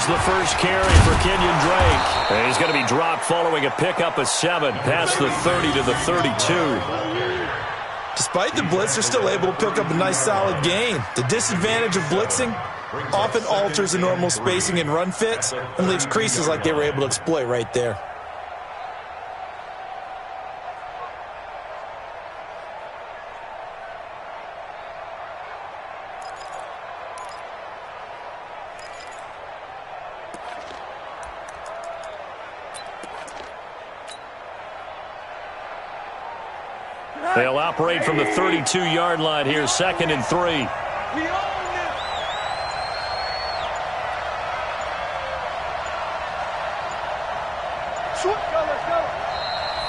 There's the first carry for Kenyon Drake. And he's going to be dropped following a pickup of 7 past the 30 to the 32. Despite the blitz, they're still able to pick up a nice solid gain. The disadvantage of blitzing often alters the normal spacing and run fits and leaves creases like they were able to exploit right there. They'll operate from the 32-yard line here, 2nd and 3.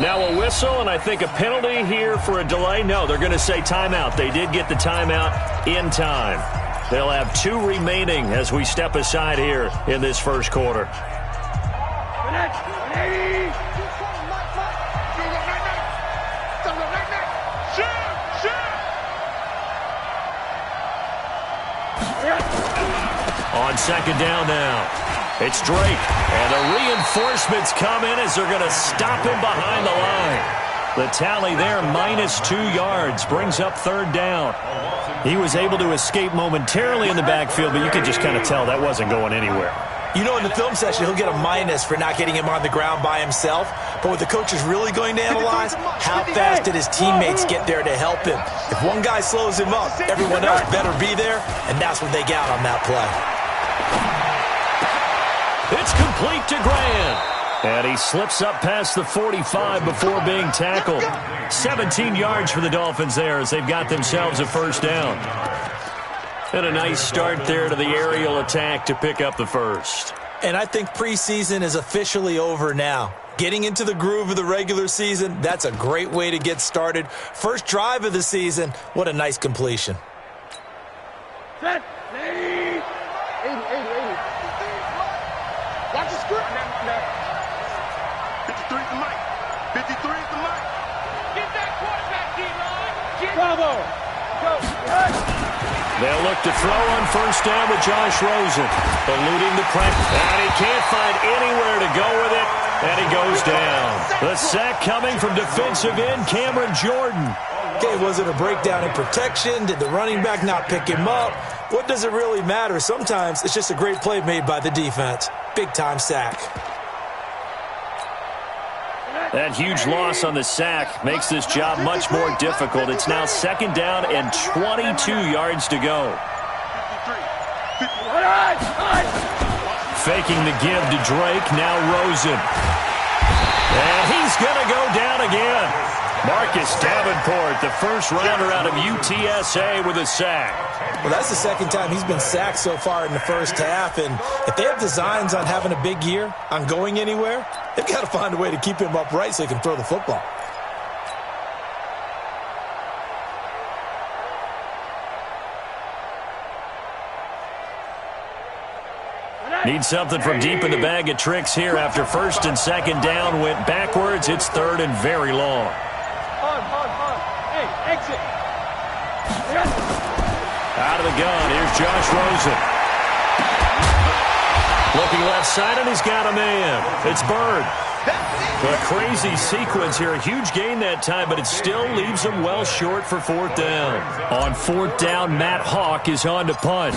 Now a whistle, and I think a penalty here for a delay. No, they're going to say timeout. They did get the timeout in time. They'll have 2 remaining as we step aside here in this first quarter. On 2nd down now, it's Drake, and the reinforcements come in as they're going to stop him behind the line. The tally there, -2 yards, brings up 3rd down. He was able to escape momentarily in the backfield, but you could just kind of tell that wasn't going anywhere. You know, in the film session, he'll get a minus for not getting him on the ground by himself. But what the coach is really going to analyze, how fast did his teammates get there to help him? If one guy slows him up, everyone else better be there, and that's what they got on that play. It's complete to Grant. And he slips up past the 45 before being tackled. 17 yards for the Dolphins there as they've got themselves a 1st down. And a nice start there to the aerial attack to pick up the 1st. And I think preseason is officially over now. Getting into the groove of the regular season, that's a great way to get started. First drive of the season, what a nice completion. Set, 80. Watch the script. 53 is the mic. 53 is the mic. Get that quarterback, D-Ron. Bravo. Go. They'll look to throw on 1st down with Josh Rosen. Eluding the pressure. And he can't find anywhere to go with it. And he goes down. The sack coming from defensive end Cameron Jordan. Okay, was it a breakdown in protection? Did the running back not pick him up? What does it really matter? Sometimes it's just a great play made by the defense. Big-time sack. That huge loss on the sack makes this job much more difficult. It's now 2nd down and 22 yards to go. Faking the give to Drake, now Rosen. And he's going to go down again. Marcus Davenport, the 1st rounder out of UTSA with a sack. Well, that's the 2nd time he's been sacked so far in the 1st half. And if they have designs on having a big year, on going anywhere, they've got to find a way to keep him upright so he can throw the football. Need something from deep in the bag of tricks here after 1st and 2nd down went backwards. It's 3rd and very long. Hey, exit. Out of the gun, here's Josh Rosen. Looking left side, and he's got a man. It's Bird. A crazy sequence here. A huge gain that time, but it still leaves him well short for 4th down. On 4th down, Matt Hawk is on to punt.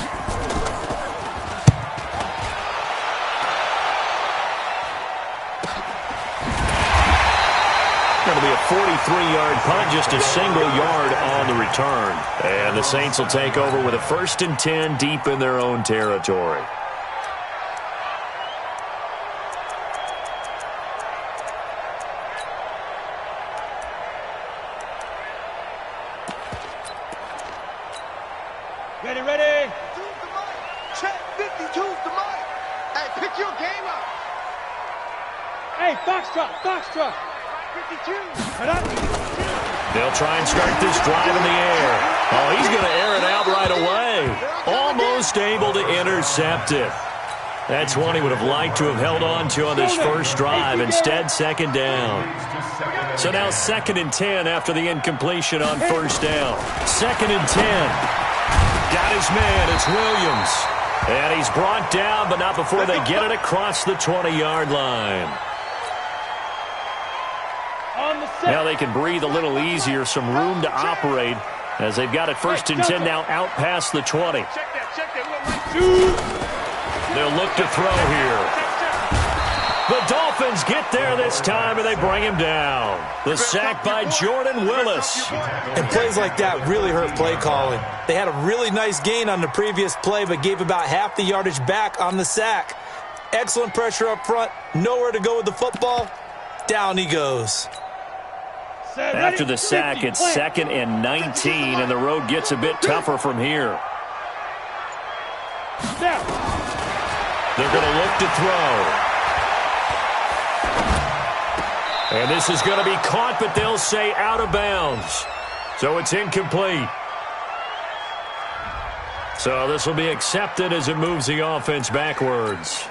Going to be a 43-yard punt, just a single yard on the return. And the Saints will take over with a 1st and 10 deep in their own territory. Ready. Check 52's the mic. Hey, pick your game up. Hey, foxtrot. 52. They'll try and start this drive in the air. Oh, he's going to air it out right away. Almost able to intercept it. That's one he would have liked to have held on to on this first drive. Instead, 2nd down. So now 2nd and 10 after the incompletion on 1st down. 2nd and 10. Got his man. It's Williams. And he's brought down, but not before they get it across the 20-yard line. Now they can breathe a little easier, some room to operate as they've got it 1st and 10 now out past the 20. They'll look to throw here. The Dolphins get there this time, and they bring him down. The sack by Jordan Willis. And plays like that really hurt play calling. They had a really nice gain on the previous play, but gave about half the yardage back on the sack. Excellent pressure up front. Nowhere to go with the football. Down he goes. After the sack, it's 2nd and 19, and the road gets a bit tougher from here. They're going to look to throw. And this is going to be caught, but they'll say out of bounds. So it's incomplete. So this will be accepted as it moves the offense backwards.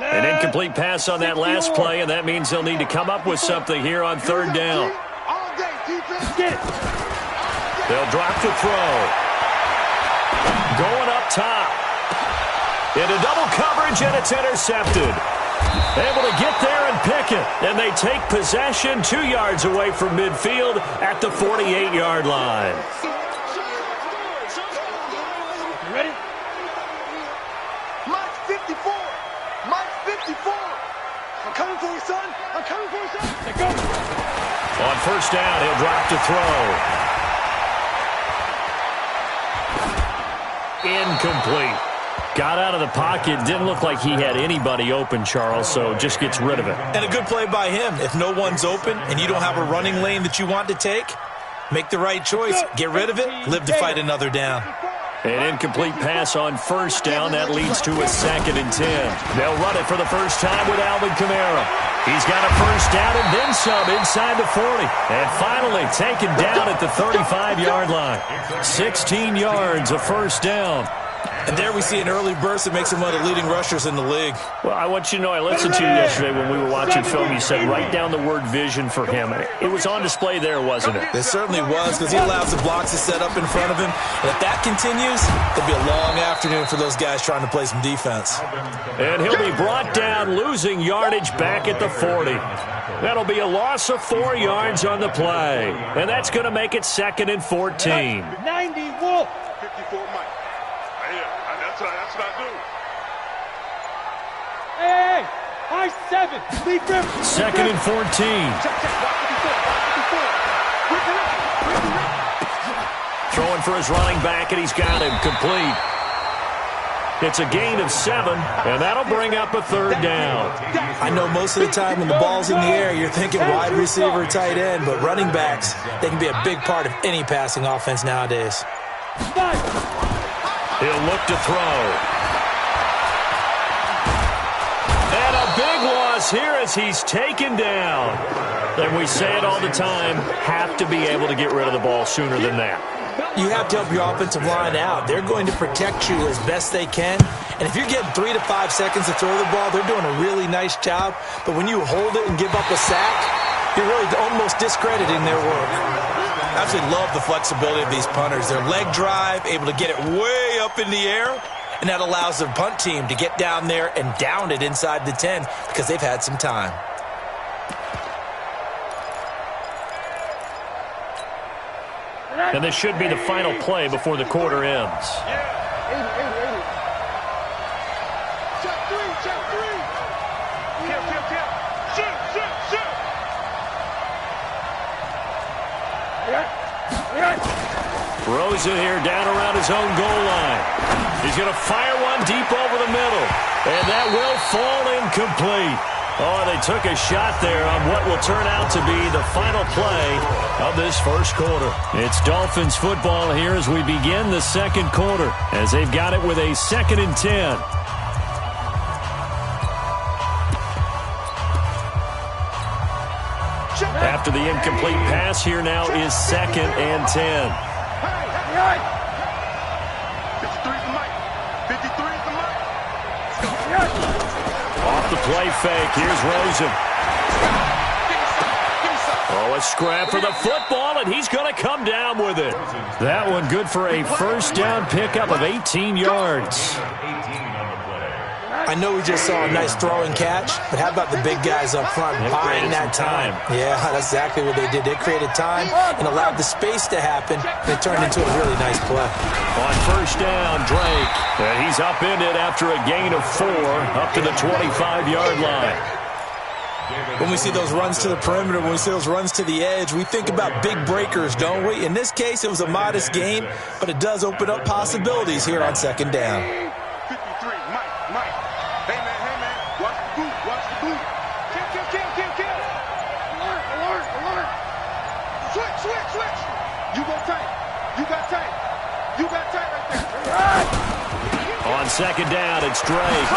An incomplete pass on that last play, and that means they'll need to come up with something here on 3rd down. They'll drop the throw. Going up top. Into double coverage, and it's intercepted. Able to get there and pick it. And they take possession 2 yards away from midfield at the 48-yard line. Ready? Mxx 54. Mxx 54. I'm coming for you, son. I'm coming for you, son. Let's go. On 1st down, he'll drop to throw. Incomplete. Got out of the pocket. Didn't look like he had anybody open, Charles, so just gets rid of it. And a good play by him. If no one's open and you don't have a running lane that you want to take, make the right choice. Get rid of it. Live to fight another down. An incomplete pass on 1st down. That leads to a 2nd and 10. They'll run it for the first time with Alvin Kamara. He's got a 1st down and then some inside the 40. And finally taken down at the 35-yard line. 16 yards, a 1st down. And there we see an early burst that makes him one of the leading rushers in the league. Well, I want you to know, I listened to you yesterday when we were watching film. You said write down the word vision for him. It was on display there, wasn't it? It certainly was, because he allows the blocks to set up in front of him. And if that continues, it'll be a long afternoon for those guys trying to play some defense. And he'll be brought down, losing yardage back at the 40. That'll be a loss of 4 yards on the play. And that's going to make it 2nd and 14. 90 Wolf. 54 Mike. That's what I do. Hey, I-7. 2nd and 14. Throwing for his running back, and he's got him complete. It's a gain of 7, and that'll bring up a 3rd down. I know most of the time when the ball's in the air, you're thinking wide receiver, tight end, but running backs, they can be a big part of any passing offense nowadays. He'll look to throw. And a big loss here as he's taken down. And we say it all the time, have to be able to get rid of the ball sooner than that. You have to help your offensive line out. They're going to protect you as best they can. And if you're getting 3 to 5 seconds to throw the ball, they're doing a really nice job. But when you hold it and give up a sack, you're really almost discrediting their work. I absolutely love the flexibility of these punters. Their leg drive, able to get it way up in the air, and that allows their punt team to get down there and down it inside the 10 because they've had some time. And this should be the final play before the quarter ends. Throws it here down around his own goal line. He's going to fire one deep over the middle. And that will fall incomplete. Oh, they took a shot there on what will turn out to be the final play of this first quarter. It's Dolphins football here as we begin the second quarter, as they've got it with a 2nd and 10. After the incomplete pass, here now is 2nd and 10. 53 for Mike. 53 for Mike. Let's go. Off the play fake. Here's Rosen. Oh, a scrap for the football, and he's going to come down with it. That one good for a first down pickup of 18 yards. I know we just saw a nice throw and catch, but how about the big guys up front buying that time? Yeah, that's exactly what they did. They created time and allowed the space to happen, and it turned into a really nice play. On first down, Drake. And he's upended after a gain of 4 up to the 25-yard line. When we see those runs to the perimeter, when we see those runs to the edge, we think about big breakers, don't we? In this case, it was a modest gain, but it does open up possibilities here on second down. 53, Mike. Hey, man. Watch the boot. Kill. Alert. Switch. You got tight right there. On second down, it's Drake.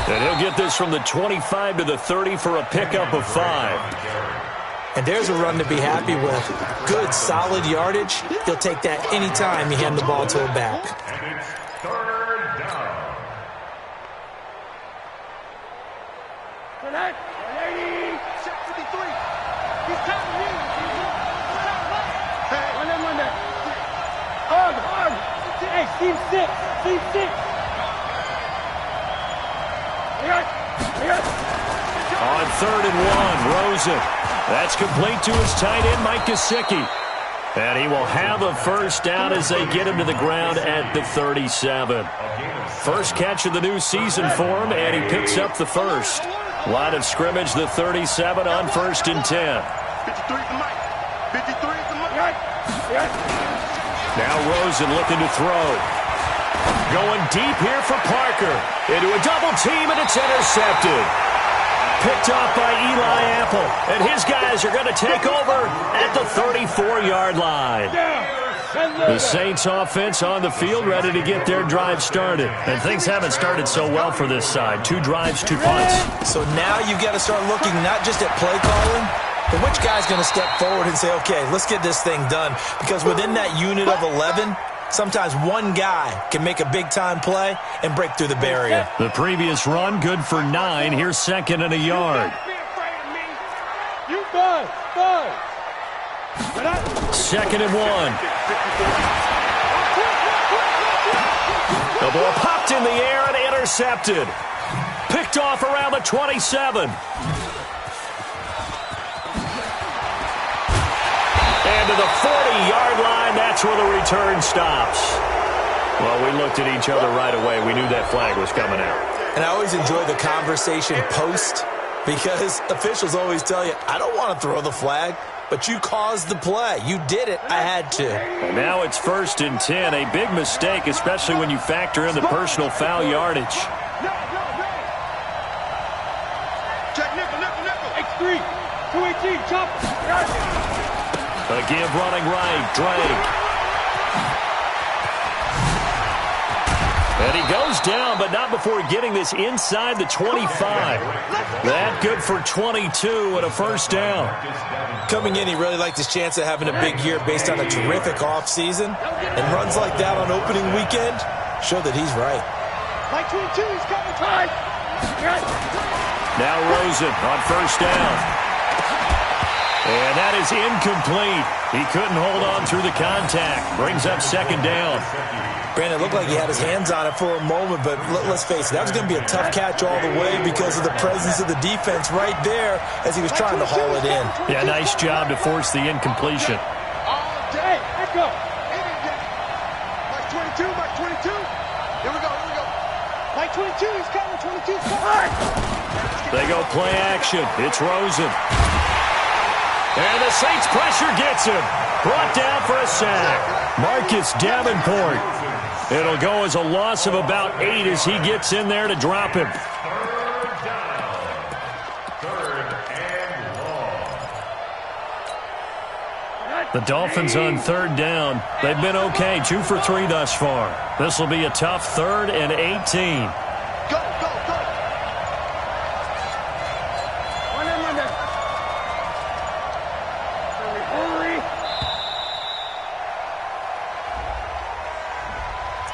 And he'll get this from the 25 to the 30 for a pickup of 5. And there's a run to be happy with. Good, solid yardage. He'll take that anytime you hand the ball to a back. Third down. Check 53. He's counting me. Hey. One there. Hard. Hey, Steve 6. On 3rd and 1, Rosen. That's complete to his tight end, Mxx Sfml. And he will have a first down as they get him to the ground at the 37. First catch of the new season for him, and he picks up the first. Line of scrimmage, the 37 on 1st and 10. 53 to Mike. 53 to Mike. Now Rosen looking to throw. Going deep here for Parker. Into a double team, and it's intercepted. Picked off by Eli Apple. And his guys are going to take over at the 34-yard line. The Saints offense on the field ready to get their drive started. And things haven't started so well for this side. 2 drives, 2 punts. So now you've got to start looking not just at play calling, but which guy's going to step forward and say, okay, let's get this thing done. Because within that unit of 11, sometimes one guy can make a big-time play and break through the barrier. The previous run, good for 9. Here's 2nd and a yard. You good. 2nd and 1. The ball popped in the air and intercepted. Picked off around the 27. And to the 40-yard line, that's where the return stops. Well, we looked at each other right away. We knew that flag was coming out. And I always enjoy the conversation post because officials always tell you, I don't want to throw the flag, but you caused the play. You did it. I had to. And now it's 1st and 10. A big mistake, especially when you factor in the personal foul yardage. Check nickel. X3. 218. Chop. A give running right, Drake. And he goes down, but not before getting this inside the 25. That good for 22 and a first down. Coming in, he really liked his chance of having a big year based on a terrific offseason. And runs like that on opening weekend show that he's right. Like 22, he's coming tight. Now Rosen on first down. And that is incomplete. He couldn't hold on through the contact. Brings up 2nd down. Brandon, it looked like he had his hands on it for a moment, but let's face it, that was going to be a tough catch all the way because of the presence of the defense right there as he was trying to haul it in. Yeah, nice job to force the incompletion. All day. Let's go. Like 22. Here we go. Like 22, he's coming. 22's coming. They go play action. It's Rosen. And the Saints pressure gets him. Brought down for a sack. Marcus Davenport. It'll go as a loss of about 8 as he gets in there to drop him. The Dolphins on 3rd down. They've been okay, 2 for 3 thus far. This will be a tough 3rd and 18. Go.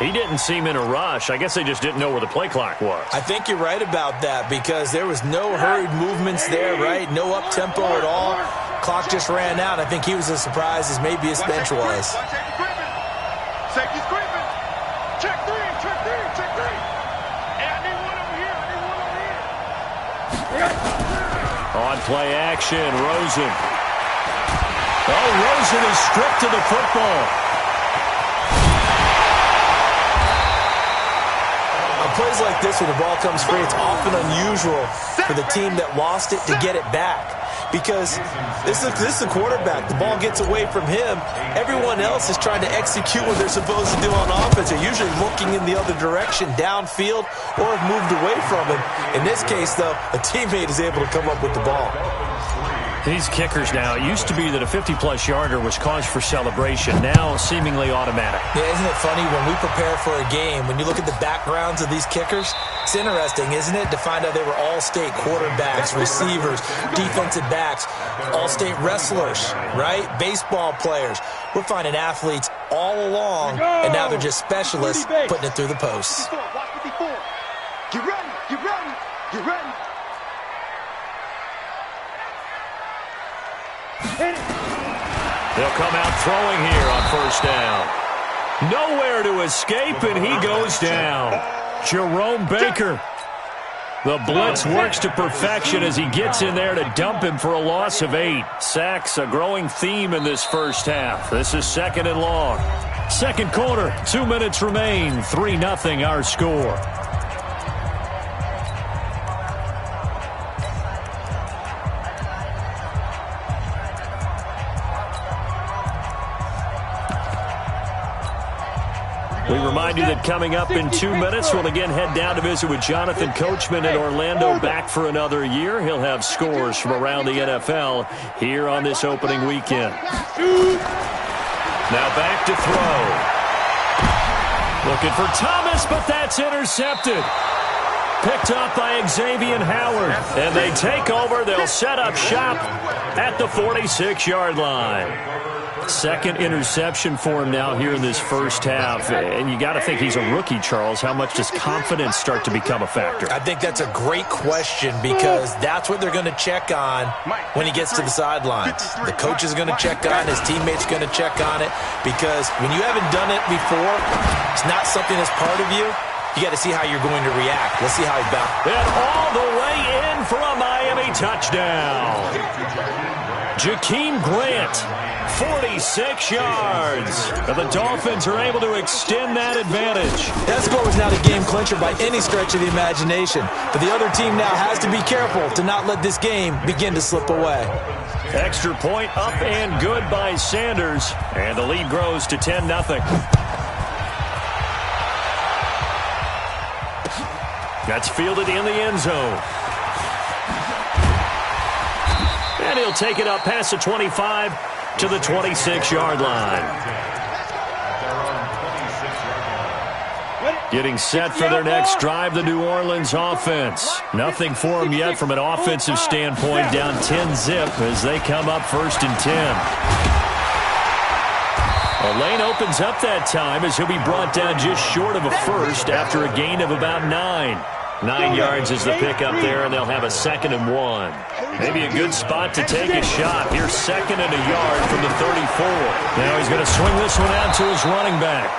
He didn't seem in a rush. I guess they just didn't know where the play clock was. I think you're right about that because there was no hurried movements there, right? No up-tempo at all. Clock just ran out. I think he was as surprised as maybe his bench was. Safety's creeping. Check three, check three, check three. Hey, I need one over here. I need one over here. On play action, Rosen. Oh, Rosen is stripped to the football. Plays like this, when the ball comes free, it's often unusual for the team that lost it to get it back. Because this is the quarterback. The ball gets away from him. Everyone else is trying to execute what they're supposed to do on offense. They're usually looking in the other direction, downfield, or have moved away from him. In this case, though, a teammate is able to come up with the ball. These kickers now, it used to be that a 50-plus yarder was cause for celebration. Now, seemingly automatic. Yeah, isn't it funny when we prepare for a game, when you look at the backgrounds of these kickers, it's interesting, isn't it, to find out they were all-state quarterbacks, receivers, defensive backs, all-state wrestlers, right? Baseball players. We're finding athletes all along, and now they're just specialists putting it through the posts. Get ready, get ready, get ready. They'll come out throwing here on first down. Nowhere to escape, and he goes down. Jerome Baker. The blitz works to perfection as he gets in there to dump him for a loss of 8. Sacks, a growing theme in this first half. This is second and long. Second quarter, 2 minutes remain. 3-0 our score. We remind you that coming up in 2 minutes, we'll again head down to visit with Jonathan Coachman in Orlando, back for another year. He'll have scores from around the NFL here on this opening weekend. Now back to throw. Looking for Thomas, but that's intercepted. Picked up by Xavier Howard. And they take over. They'll set up shop at the 46-yard line. Second interception for him now here in this first half. And you got to think he's a rookie, Charles. How much does confidence start to become a factor? I think that's a great question because that's what they're going to check on when he gets to the sidelines. The coach is going to check on, his teammates going to check on it, because when you haven't done it before, it's not something that's part of you. You got to see how you're going to react. Let's see how he bounces. And all the way in for a Miami touchdown. Jakeem Grant, 46 yards. And the Dolphins are able to extend that advantage. That score was not a game clincher by any stretch of the imagination. But the other team now has to be careful to not let this game begin to slip away. Extra point up and good by Sanders. And the lead grows to 10-0. That's fielded in the end zone. And he'll take it up past the 25 to the 26-yard line. Getting set for their next drive, the New Orleans offense. Nothing for them yet from an offensive standpoint, down 10-zip as they come up 1st and 10. A lane opens up that time as he'll be brought down just short of a first after a gain of about 9. 9 yards is the pickup there, and they'll have a 2nd and 1. Maybe a good spot to take a shot. Here's 2nd and a yard from the 34. Now he's going to swing this one out to his running back.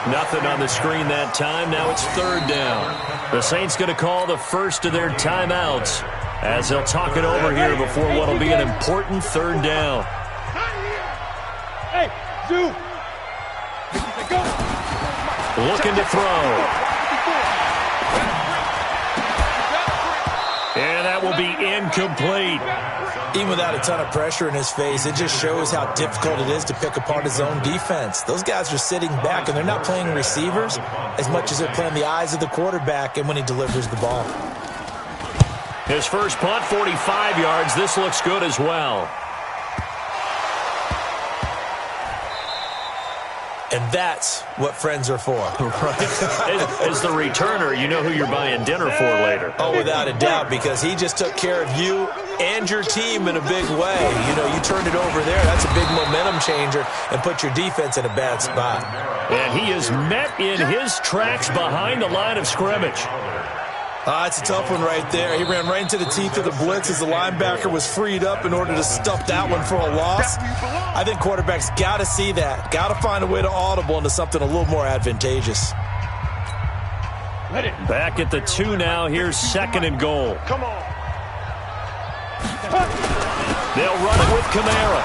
Nothing on the screen that time. Now it's 3rd down. The Saints going to call the first of their timeouts as they'll talk it over here before what will be an important 3rd down. Hey, Zoo. Looking to throw. And that will be incomplete. Even without a ton of pressure in his face, it just shows how difficult it is to pick apart his own defense. Those guys are sitting back, and they're not playing receivers as much as they're playing the eyes of the quarterback and when he delivers the ball. His first punt, 45 yards. This looks good as well. And that's what friends are for. Right. As the returner, you know who you're buying dinner for later. Oh, without a doubt, because he just took care of you and your team in a big way. You know, you turned it over there. That's a big momentum changer and put your defense in a bad spot. And he is met in his tracks behind the line of scrimmage. It's a tough one right there. He ran right into the teeth of the blitz as the linebacker was freed up in order to stuff that one for a loss. I think quarterbacks got to see that. Got to find a way to audible into something a little more advantageous. Back at the 2 now. Here's 2nd and goal. Come on. They'll run it with Kamara.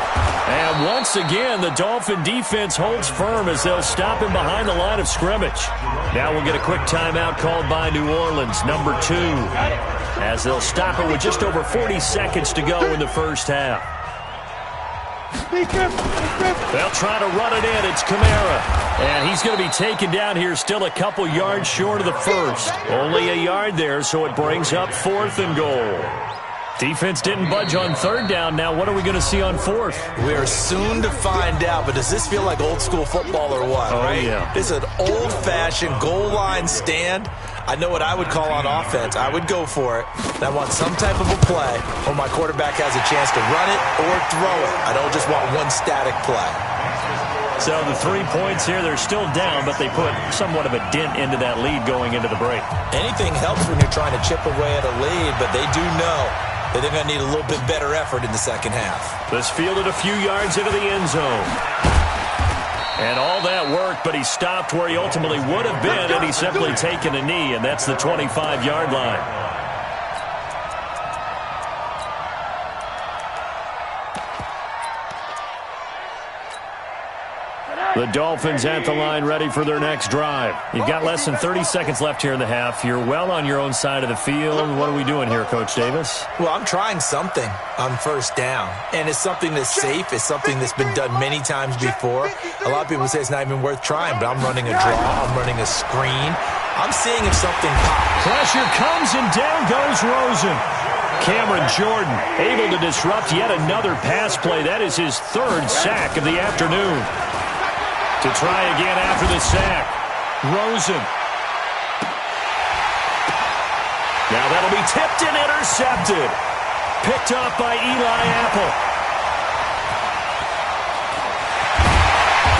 And once again, the Dolphin defense holds firm as they'll stop him behind the line of scrimmage. Now we'll get a quick timeout called by New Orleans, number 2, as they'll stop it with just over 40 seconds to go in the first half. They'll try to run it in. It's Kamara. And he's going to be taken down here still a couple yards short of the first. Only a yard there, so it brings up 4th and goal. Defense didn't budge on 3rd down. Now what are we going to see on 4th? We are soon to find out, but does this feel like old school football or what? Oh, right? Yeah. This is an old-fashioned goal line stand. I know what I would call on offense. I would go for it. And I want some type of a play where my quarterback has a chance to run it or throw it. I don't just want one static play. So the 3 points here, they're still down, but they put somewhat of a dent into that lead going into the break. Anything helps when you're trying to chip away at a lead, but they do know that they're going to need a little bit better effort in the second half. This fielded a few yards into the end zone. And all that worked, but he stopped where he ultimately would have been, and he's simply taken a knee, and that's the 25-yard line. The Dolphins at the line ready for their next drive. You've got less than 30 seconds left here in the half. You're well on your own side of the field. What are we doing here, Coach Davis? Well, I'm trying something on 1st down, and it's something that's safe. It's something that's been done many times before. A lot of people say it's not even worth trying, but I'm running a draw. I'm running a screen. I'm seeing if something pops. Pressure comes, and down goes Rosen. Cameron Jordan able to disrupt yet another pass play. That is his 3rd sack of the afternoon. To try again after the sack. Rosen. Now that'll be tipped and intercepted. Picked up by Eli Apple.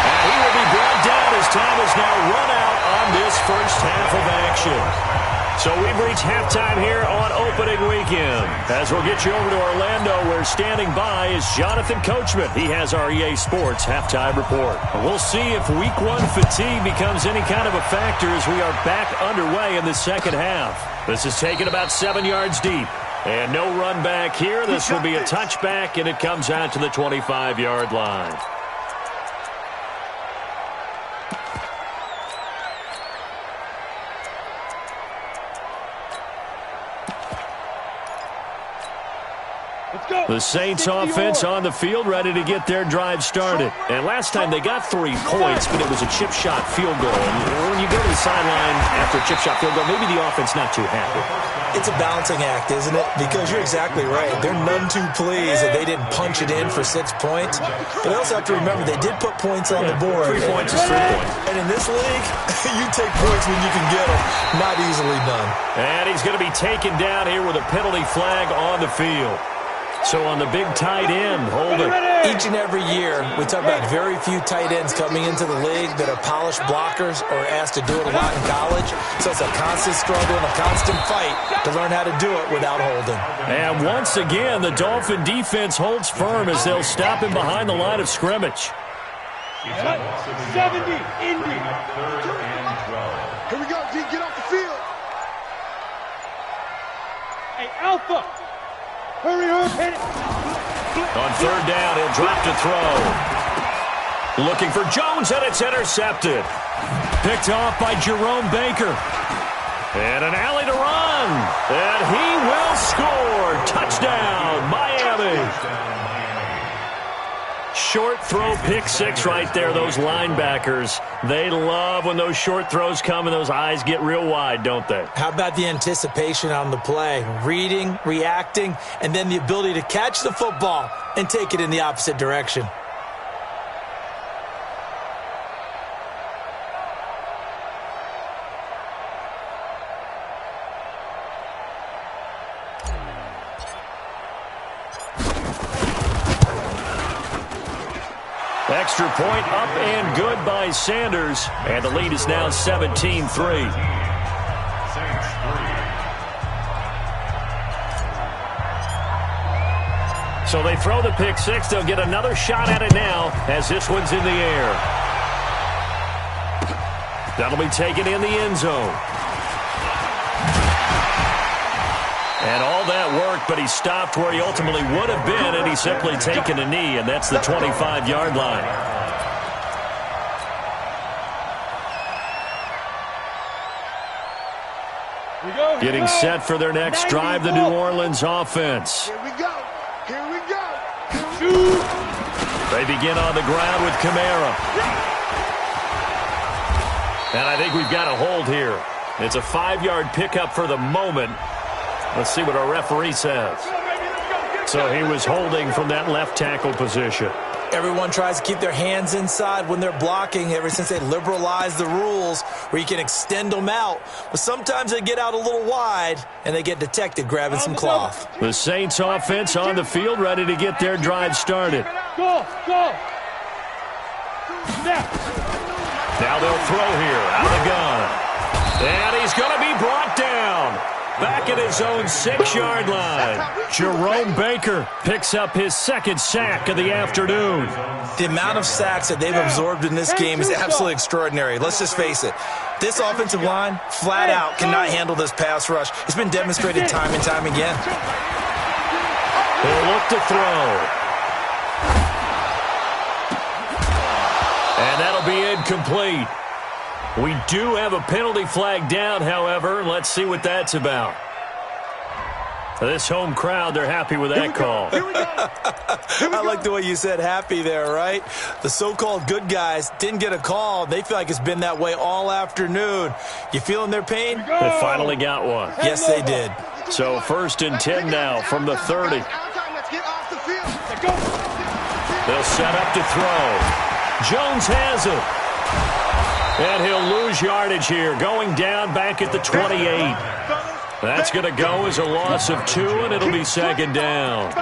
And he will be brought down as time is now run out on this first half of action. So we've reached halftime here on opening weekend. As we'll get you over to Orlando, where standing by is Jonathan Coachman. He has our EA Sports halftime report. We'll see if Week 1 fatigue becomes any kind of a factor as we are back underway in the second half. This is taken about 7 yards deep. And no run back here. This will be a touchback, and it comes out to the 25-yard line. The Saints offense on the field, ready to get their drive started. And last time they got 3 points, but it was a chip shot field goal. And when you go to the sideline after a chip shot field goal, maybe the offense not too happy. It's a balancing act, isn't it? Because you're exactly right. They're none too pleased that they didn't punch it in for 6 points. But they also have to remember they did put points on the board. 3 points is 3 points. And in this league, you take points when you can get them. Not easily done. And he's going to be taken down here with a penalty flag on the field. So on the big tight end, Holden. Each and every year, we talk about very few tight ends coming into the league that are polished blockers or asked to do it a lot in college. So it's a constant struggle and a constant fight to learn how to do it without holding. And once again, the Dolphin defense holds firm as they'll stop him behind the line of scrimmage. 70, Indy. Here we go, D. Get off the field. Hey, Alpha. Hurry, hit it. On 3rd down, he'll drop to throw. Looking for Jones, and it's intercepted. Picked off by Jerome Baker. And an alley to run. And he will score. Touchdown, Miami. Short throw, pick 6 right there. Those linebackers, they love when those short throws come and those eyes get real wide, don't they? How about the anticipation on the play? Reading, reacting, and then the ability to catch the football and take it in the opposite direction. Extra point up and good by Sanders. And the lead is now 17-3. So they throw the pick six. They'll get another shot at it now as this one's in the air. That'll be taken in the end zone. And all that work, but he stopped where he ultimately would have been, and he's simply taken a knee, and that's the 25-yard line. Getting set for their next drive, the New Orleans offense. Here we go. Here we go. They begin on the ground with Kamara. And I think we've got a hold here. It's a 5-yard pickup for the moment. Let's see what our referee says. So he was holding from that left tackle position. Everyone tries to keep their hands inside when they're blocking ever since they liberalized the rules where you can extend them out. But sometimes they get out a little wide and they get detected grabbing some cloth. The Saints offense on the field ready to get their drive started. Go. Now they'll throw here out of the gun. And he's going to be brought down. Back at his own 6-yard line. Jerome Baker picks up his second sack of the afternoon. The amount of sacks that they've absorbed in this game is absolutely extraordinary. Let's just face it. This offensive line, flat out, cannot handle this pass rush. It's been demonstrated time and time again. They'll look to throw. And that'll be incomplete. We do have a penalty flag down, however. Let's see what that's about. This home crowd, they're happy with that call. I like the way you said happy there, right? The so-called good guys didn't get a call. They feel like it's been that way all afternoon. You feeling their pain? They finally got one. Yes, they did. So 1st and 10 now from the 30. They'll set up to throw. Jones has it. And he'll lose yardage here, going down back at the 28. That's going to go as a loss of 2, and it'll be 2nd down.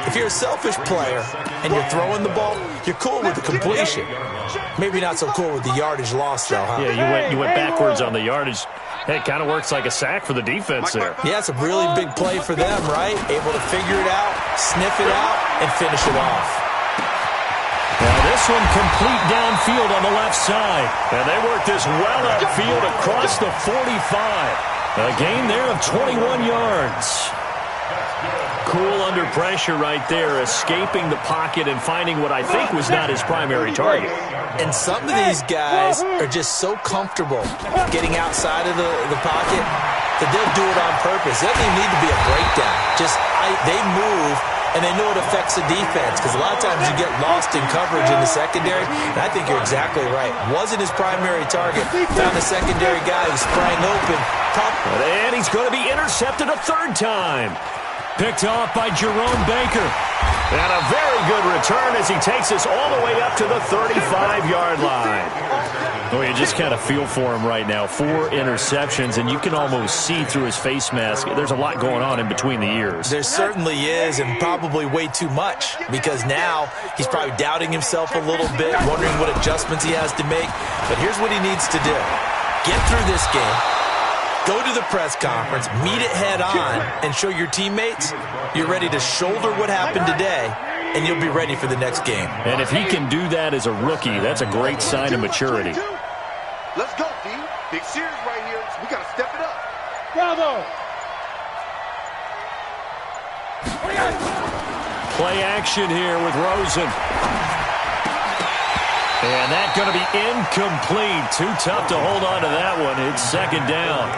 If you're a selfish player and you're throwing the ball, you're cool with the completion. Maybe not so cool with the yardage loss, though, huh? Yeah, you went backwards on the yardage. Hey, it kind of works like a sack for the defense there. Yeah, it's a really big play for them, right? Able to figure it out, sniff it out, and finish it off. Now this one complete downfield on the left side. And they work this well upfield across the 45. A gain there of 21 yards. Cool under pressure right there, escaping the pocket and finding what I think was not his primary target. And some of these guys are just so comfortable getting outside of the pocket that they'll do it on purpose. It doesn't even need to be a breakdown. They move, and they know it affects the defense, because a lot of times you get lost in coverage in the secondary, and I think you're exactly right. Wasn't his primary target. Found a secondary guy who sprang open. And he's going to be intercepted a 3rd time. Picked off by Jerome Baker. And a very good return as he takes us all the way up to the 35-yard line. Oh, you just kind of feel for him right now. 4 interceptions, and you can almost see through his face mask. There's a lot going on in between the ears. There certainly is, and probably way too much, because now he's probably doubting himself a little bit, wondering what adjustments he has to make. But here's what he needs to do. Get through this game. Go to the press conference, meet it head on, and show your teammates you're ready to shoulder what happened today, and you'll be ready for the next game. And if he can do that as a rookie, that's a great sign of maturity. Let's go, D. Big series right here. We got to step it up. Bravo! Play action here with Rosen. And that's going to be incomplete. Too tough to hold on to that one. It's 2nd down.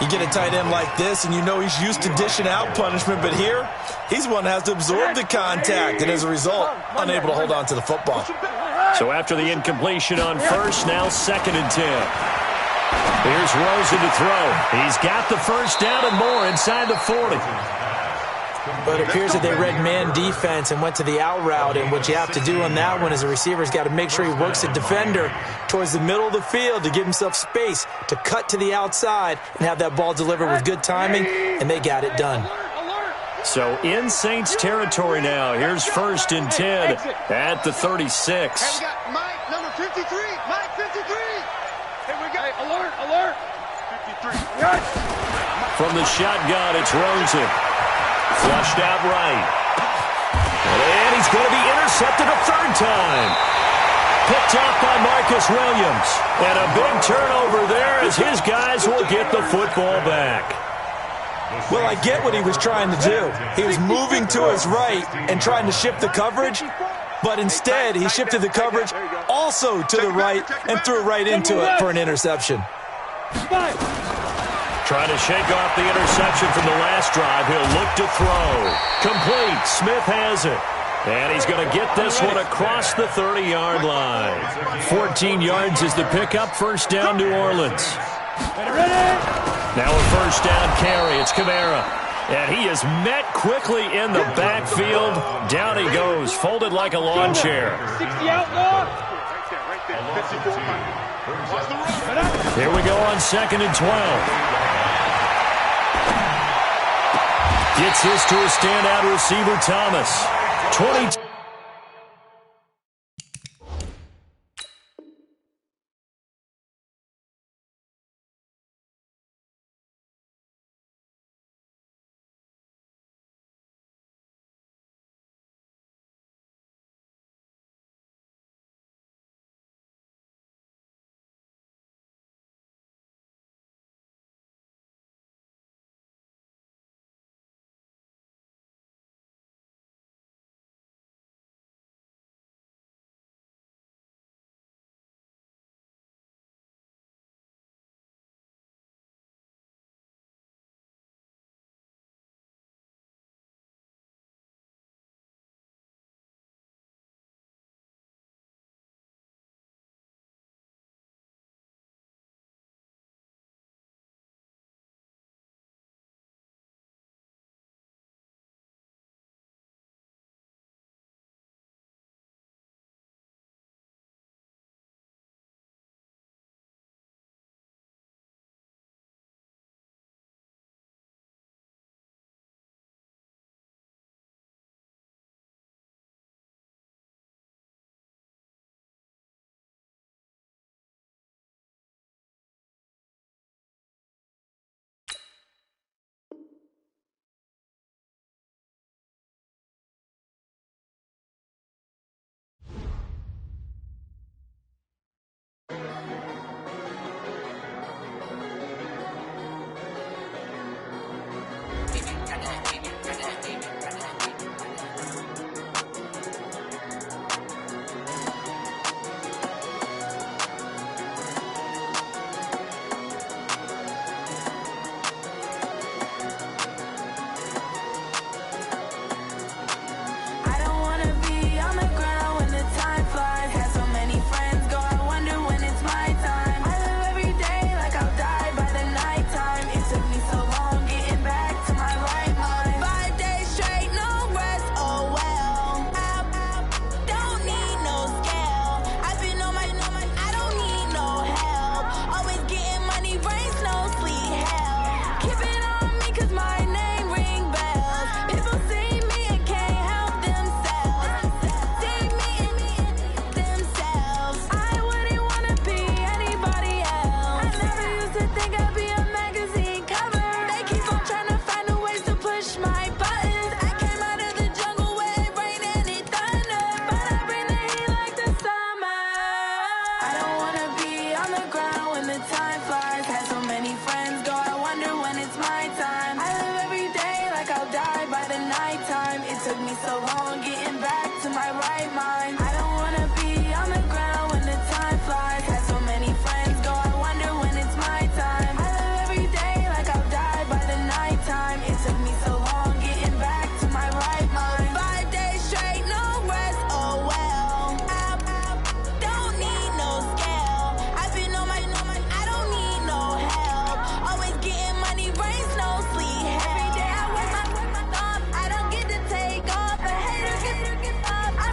You get a tight end like this, and you know he's used to dishing out punishment, but here, he's one that has to absorb the contact, and as a result, unable to hold on to the football. So after the incompletion on 1st, now 2nd and 10. Here's Rosen to throw. He's got the 1st down and more inside the 40. But it appears that they read man defense and went to the out route, and what you have to do on that one is a receiver's got to make sure he works the defender towards the middle of the field to give himself space to cut to the outside and have that ball delivered with good timing, and they got it done. So in Saints territory now. Here's 1st and 10 at the 36. Hey, we got Mike, number 53. Mike, 53. Hey, we got alert, alert. 53. From the shotgun, it's Rosen. Flushed out right. And he's going to be intercepted a 3rd time. Picked off by Marcus Williams. And a big turnover there as his guys will get the football back. Well, I get what he was trying to do. He was moving to his right and trying to shift the coverage, but instead he shifted the coverage also to the right and threw right into it for an interception. Trying to shake off the interception from the last drive. He'll look to throw. Complete. Smith has it. And he's going to get this one across the 30-yard line. 14 yards is the pickup. 1st down, New Orleans. Now a 1st down carry. It's Kamara. And he is met quickly in the backfield. Down he goes, folded like a lawn chair. 60 out, Lord. Here we go on 2nd and 12. Gets this to a standout receiver, Thomas. 22.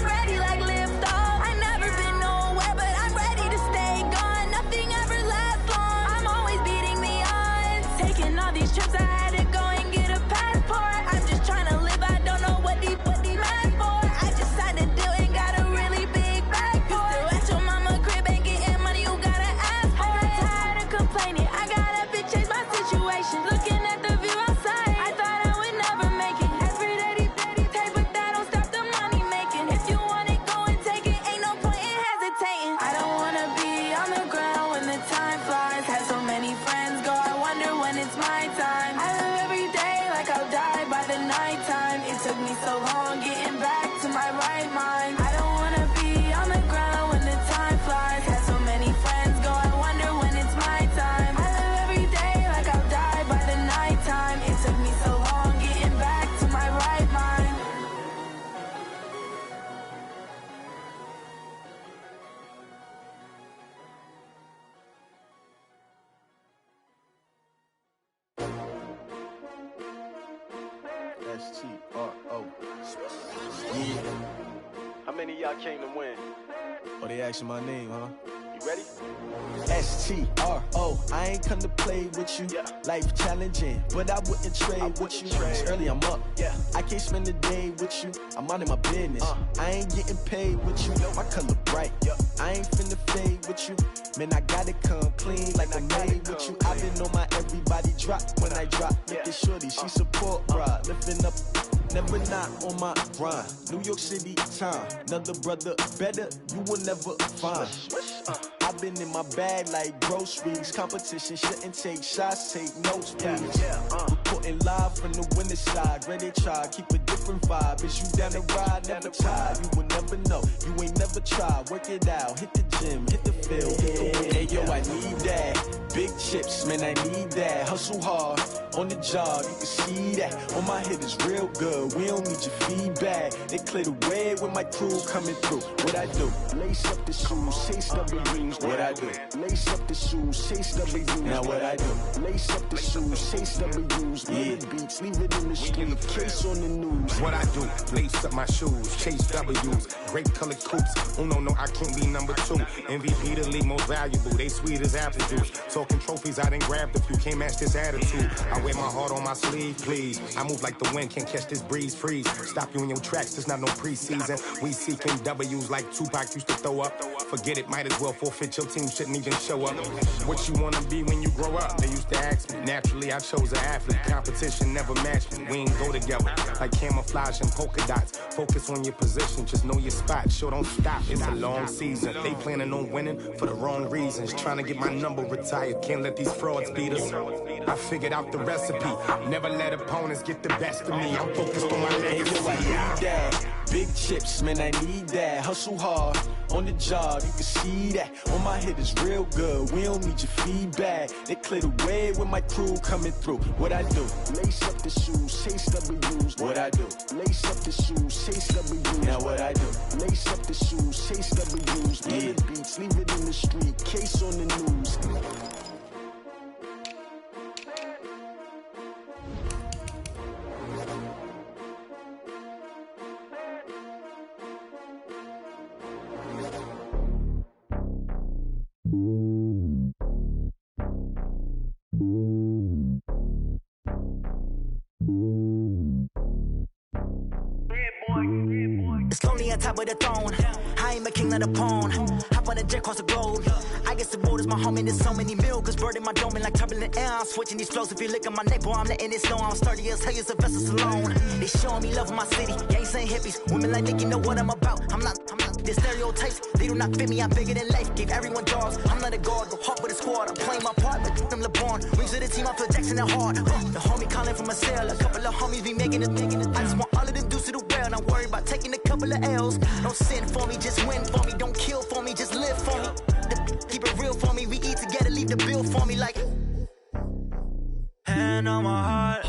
Ready like S-T-R-O. Yeah. How many of y'all came to win? Oh, they asking my name, huh? You ready? S-T-R-O. I ain't come to play with you. Yeah. Life challenging, but I wouldn't trade with you. It's early, I'm up. Yeah. I can't spend the day with you. I'm out in my business. I ain't getting paid with you. My color bright. I ain't finna fade with you. Man, I gotta come clean like I made with you. I've been on my everybody drop when I drop. Look at shorty, she support bra. Lifting up, never not on my grind. New York City time. Another brother better, you will never find. I've been in my bag like groceries. Competition shouldn't take shots, take notes, please. Reporting live from the winter side. Ready to try, keep a different vibe. Is you down the ride? Never tired. You will never know. You ain't never tried. Work it out. Hit the gym, hit the field. Hey yo, I need that. Big chips, man, I need that. Hustle hard on the job, you can see that. On my head is real good. We don't need your feedback. They clear the way with my crew coming through. What I do? Lace up the shoes, chase W's. What I do? Lace up the shoes, chase W's. Now what I do? Lace up the shoes, chase W's. Yeah, beats, leave it in the street. Case on the news. What I do? Lace up my shoes, chase W's. Great colored coops. Oh no, I can't be number 2. MVP the league most valuable. They sweet as apple juice. Talking trophies, I done grabbed a few. Can't match this attitude. I wear my heart on my sleeve, please. I move like the wind, can't catch this breeze, freeze. Stop you in your tracks, there's not no preseason. We seeking W's like Tupac used to throw up. Forget it, might as well forfeit. Your team shouldn't even show up. What you wanna be when you grow up? They used to ask me. Naturally, I chose an athlete. Competition never matched me. We ain't go together like camouflage and polka dots. Focus on your position, just know your spot. Sure, don't stop. It's a long season. They planning on winning for the wrong reasons. Trying to get my number retired. Can't let these frauds beat us. I figured out the recipe. Never let opponents get the best of me. I'm focused on my legacy. I need that. Big chips, man, I need that. Hustle hard on the job, you can see that. On my head is real good. We don't need your feedback. They clear the way with my crew coming through. What I do? Lace up the shoes, chase W's. What I do? Lace up the shoes, chase W's. Now what I do? Lace up the shoes, chase W's. Yeah, beats, leave it in the street. Case on the news. It's lonely on top of the throne. I ain't a king of the pawn. Hop on a jet across the globe. I guess the road is my home and there's so many milk. Bird in my dome and like turbulent air. I'm switching these flows. If you look at my neck, boy, I'm letting it snow. I'm sturdy as hell as a vessel alone. They showing me love in my city. Gangs ain't hippies. Women like Nicky know what I'm about. I'm not the stereotypes. They do not fit me. I'm bigger than life. Gave everyone dogs. I'm not a guard. Go hard with a squad. I'm playing my part. But them LeBron. Rings of the team. I feel Jackson and hard. The homie calling from a cell. A couple of homies be making it. I just want all of them dudes to the well. Not worry about taking a couple of L's. Don't sin for me, just win for me. Don't kill for me, just live for me. Keep it real for me. We eat together, leave the bill for me like. Hand on my heart,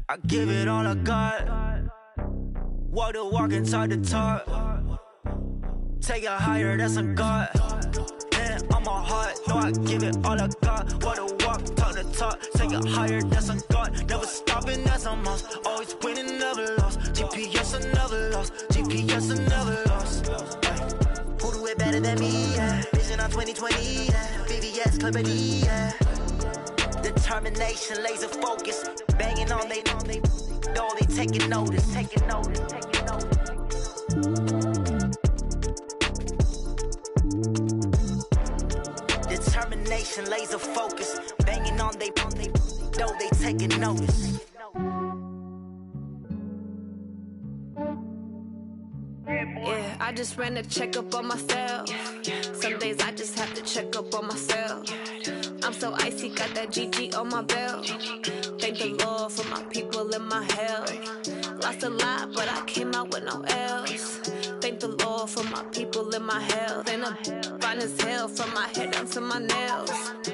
I give it all I got. Walk the walk and talk the talk. Take it higher, that's a God. Hand on my heart, no, I give it all I got. Walk the walk, talk the talk. Take it higher, that's a God. Never stopping, that's a must. Always winning, never lost. GPS, I never lost. GPS, I never lost. Who do it better than me? Yeah. Vision on 2020. Yeah. VVS, Clippity. Yeah. Determination, laser focus. Banging on they know they taking notice. Taking notice. Taking notice. Determination, laser focus. Banging on they know they taking notice. Yeah, I just ran a checkup on myself. Some days I just have to check up on myself. I'm so icy, got that GG on my belt. Thank the Lord for my people in my health. Lost a lot, but I came out with no else. Thank the Lord for my people in my health. And I'm fine as hell from my head down to my nails.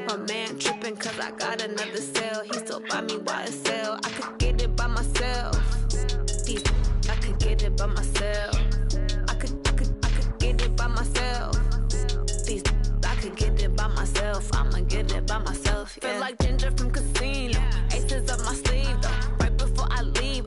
My man tripping cause I got another cell. He still buy me YSL. I could get it by myself. I could get it by myself. I could get it by myself. I could get it by myself. I'ma get it by myself. Yeah. Feel like Ginger from Casino. Aces up my sleeve though. Right before I leave.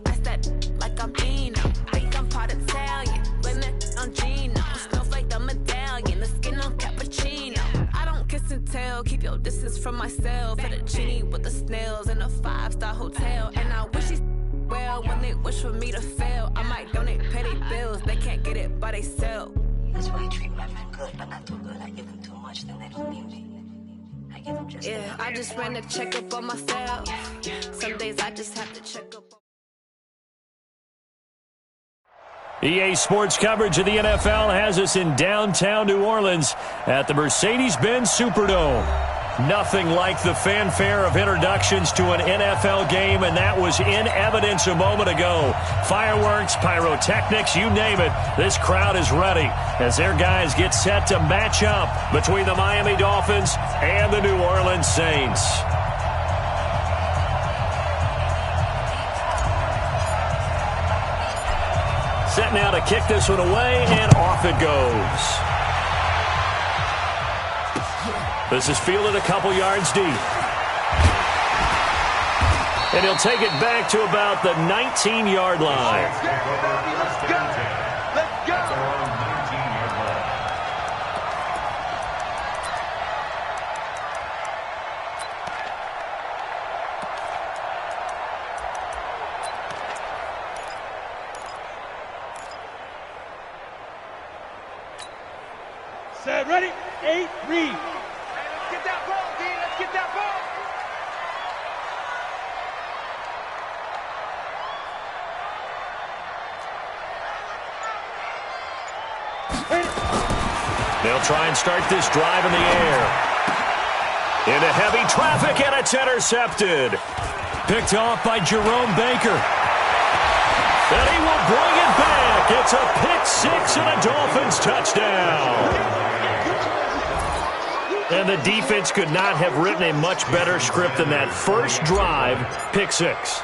from myself. For the genie with the snails in a 5-star hotel. And I wish he well when they wish for me to fail. I might donate petty bills. They can't get it by themselves. That's why I treat my men good, but not too good. I give them too much, then they don't need me. I give them just I just ran a checkup on myself. Some days I just have to check up. EA Sports coverage of the NFL has us in downtown New Orleans at the Mercedes-Benz Superdome. Nothing like the fanfare of introductions to an NFL game, and that was in evidence a moment ago. Fireworks, pyrotechnics, you name it. This crowd is ready as their guys get set to match up between the Miami Dolphins and the New Orleans Saints. Set now to kick this one away, and off it goes. This is fielded a couple yards deep. And he'll take it back to about the 19-yard line. Let's go. Let's go. Set, ready, 8, read. Let's get that ball, D. Let's get that ball. They'll try and start this drive in the air. Into heavy traffic, and it's intercepted. Picked off by Jerome Baker. And he will bring it back. It's a pick six and a Dolphins touchdown. And the defense could not have written a much better script than that first drive, pick six.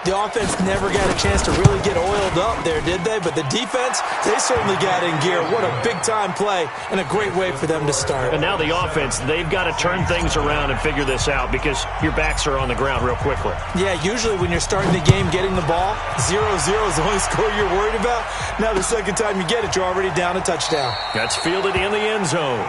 The offense never got a chance to really get oiled up there, did they? But the defense, they certainly got in gear. What a big-time play and a great way for them to start. And now the offense, they've got to turn things around and figure this out because your backs are on the ground real quickly. Yeah, usually when you're starting the game getting the ball, 0-0 is the only score you're worried about. Now the second time you get it, you're already down a touchdown. That's fielded in the end zone.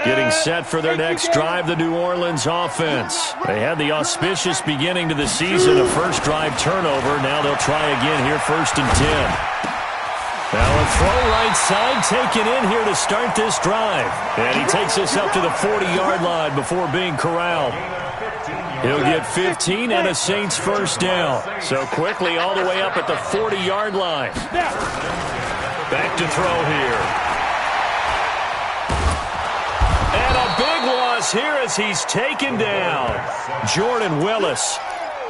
Getting set for their next drive, the New Orleans offense. They had the auspicious beginning to the season, a first drive turnover. Now they'll try again here, 1st and 10. Now a throw right side taken in here to start this drive. And he takes us up to the 40-yard line before being corralled. He'll get 15 and a Saints first down. So quickly all the way up at the 40-yard line. Back to throw here. And a big loss here as he's taken down. Jordan Willis.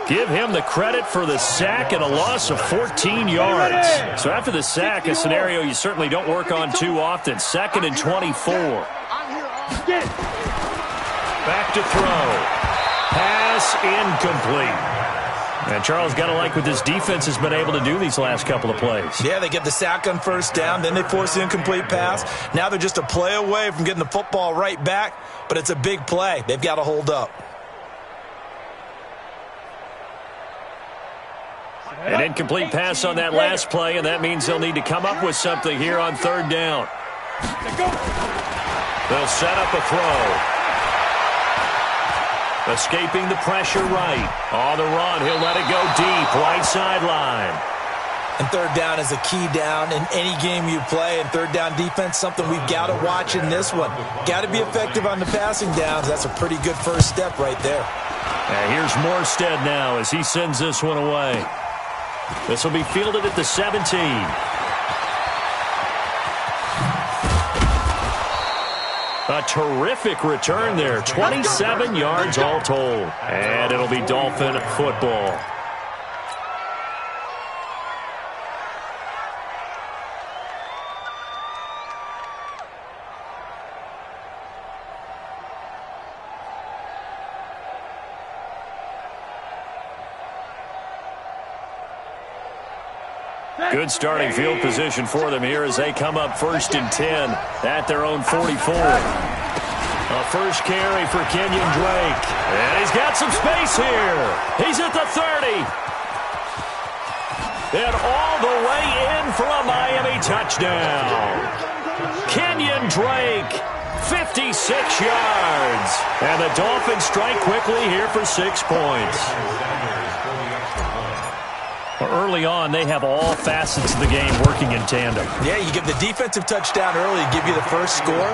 Give him the credit for the sack and a loss of 14 yards. So after the sack, a scenario you certainly don't work on too often. 2nd and 24. Back to throw. Pass incomplete. And Charles, got to like what this defense has been able to do these last couple of plays. Yeah, they get the sack on first down, then they force the incomplete pass. Now they're just a play away from getting the football right back, but it's a big play. They've got to hold up. An incomplete pass on that last play, and that means they'll need to come up with something here on 3rd down. They'll set up a throw. Escaping the pressure right. On the run, he'll let it go deep, right sideline. And 3rd down is a key down in any game you play. And 3rd down defense, something we've got to watch in this one. Got to be effective on the passing downs. That's a pretty good first step right there. And here's Morstead now as he sends this one away. This will be fielded at the 17. A terrific return there. 27 yards all told. And it'll be Dolphin football. Good starting field position for them here as they come up 1st and 10 at their own 44. A first carry for Kenyon Drake. And he's got some space here. He's at the 30. And all the way in for a Miami touchdown. Kenyon Drake, 56 yards. And the Dolphins strike quickly here for 6 points. Early on, they have all facets of the game working in tandem. Yeah, you give the defensive touchdown early, give you the first score,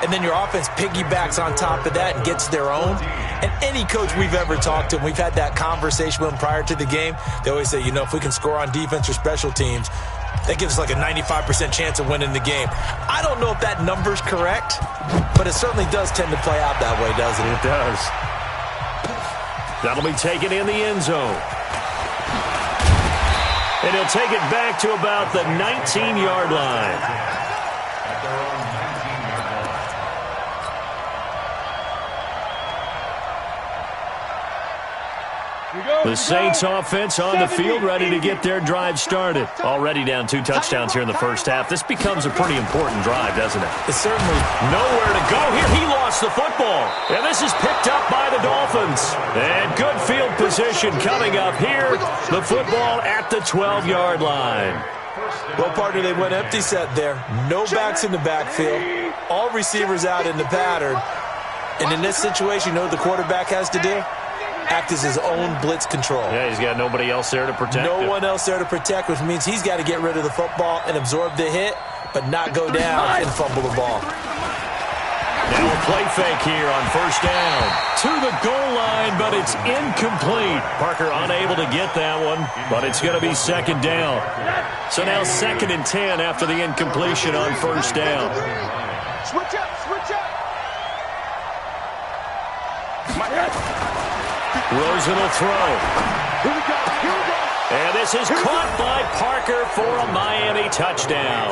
and then your offense piggybacks on top of that and gets their own. And any coach we've ever talked to, and we've had that conversation with them prior to the game, they always say, you know, if we can score on defense or special teams, that gives us like a 95% chance of winning the game. I don't know if that number's correct, but it certainly does tend to play out that way, doesn't it? It does. That'll be taken in the end zone. And he'll take it back to about the 19-yard line. The Saints offense on the field, ready to get their drive started. Already down 2 touchdowns here in the first half. This becomes a pretty important drive, doesn't it? It's certainly nowhere to go here. He lost the football. And this is picked up by the Dolphins. And good field position coming up here. The football at the 12-yard line. Well, partner, they went empty set there. No backs in the backfield. All receivers out in the pattern. And in this situation, you know what the quarterback has to do? Act as his own blitz control. Yeah, he's got nobody else there to protect him. No one else there to protect, which means he's got to get rid of the football and absorb the hit, but not go down and fumble the ball. Now a play fake here on first down. To the goal line, but it's incomplete. Parker unable to get that one, but it's going to be second down. So now 2nd and 10 after the incompletion on first down. Switch up, switch up. Rosen will throw. Here we go, here we go. And this is caught by Parker for a Miami touchdown.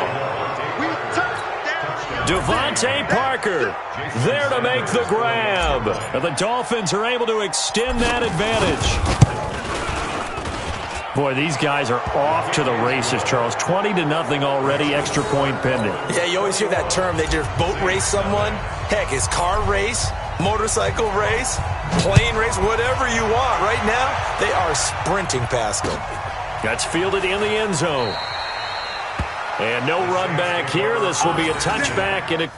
Devontae Parker there to make the grab. And the Dolphins are able to extend that advantage. Boy, these guys are off to the races, Charles. 20-0 already, extra point pending. Yeah, you always hear that term. They just boat race someone. Heck, it's car race, motorcycle race, plane race, whatever you want. Right now, they are sprinting past them. That's fielded in the end zone. And no run back here. This will be a touchback, and it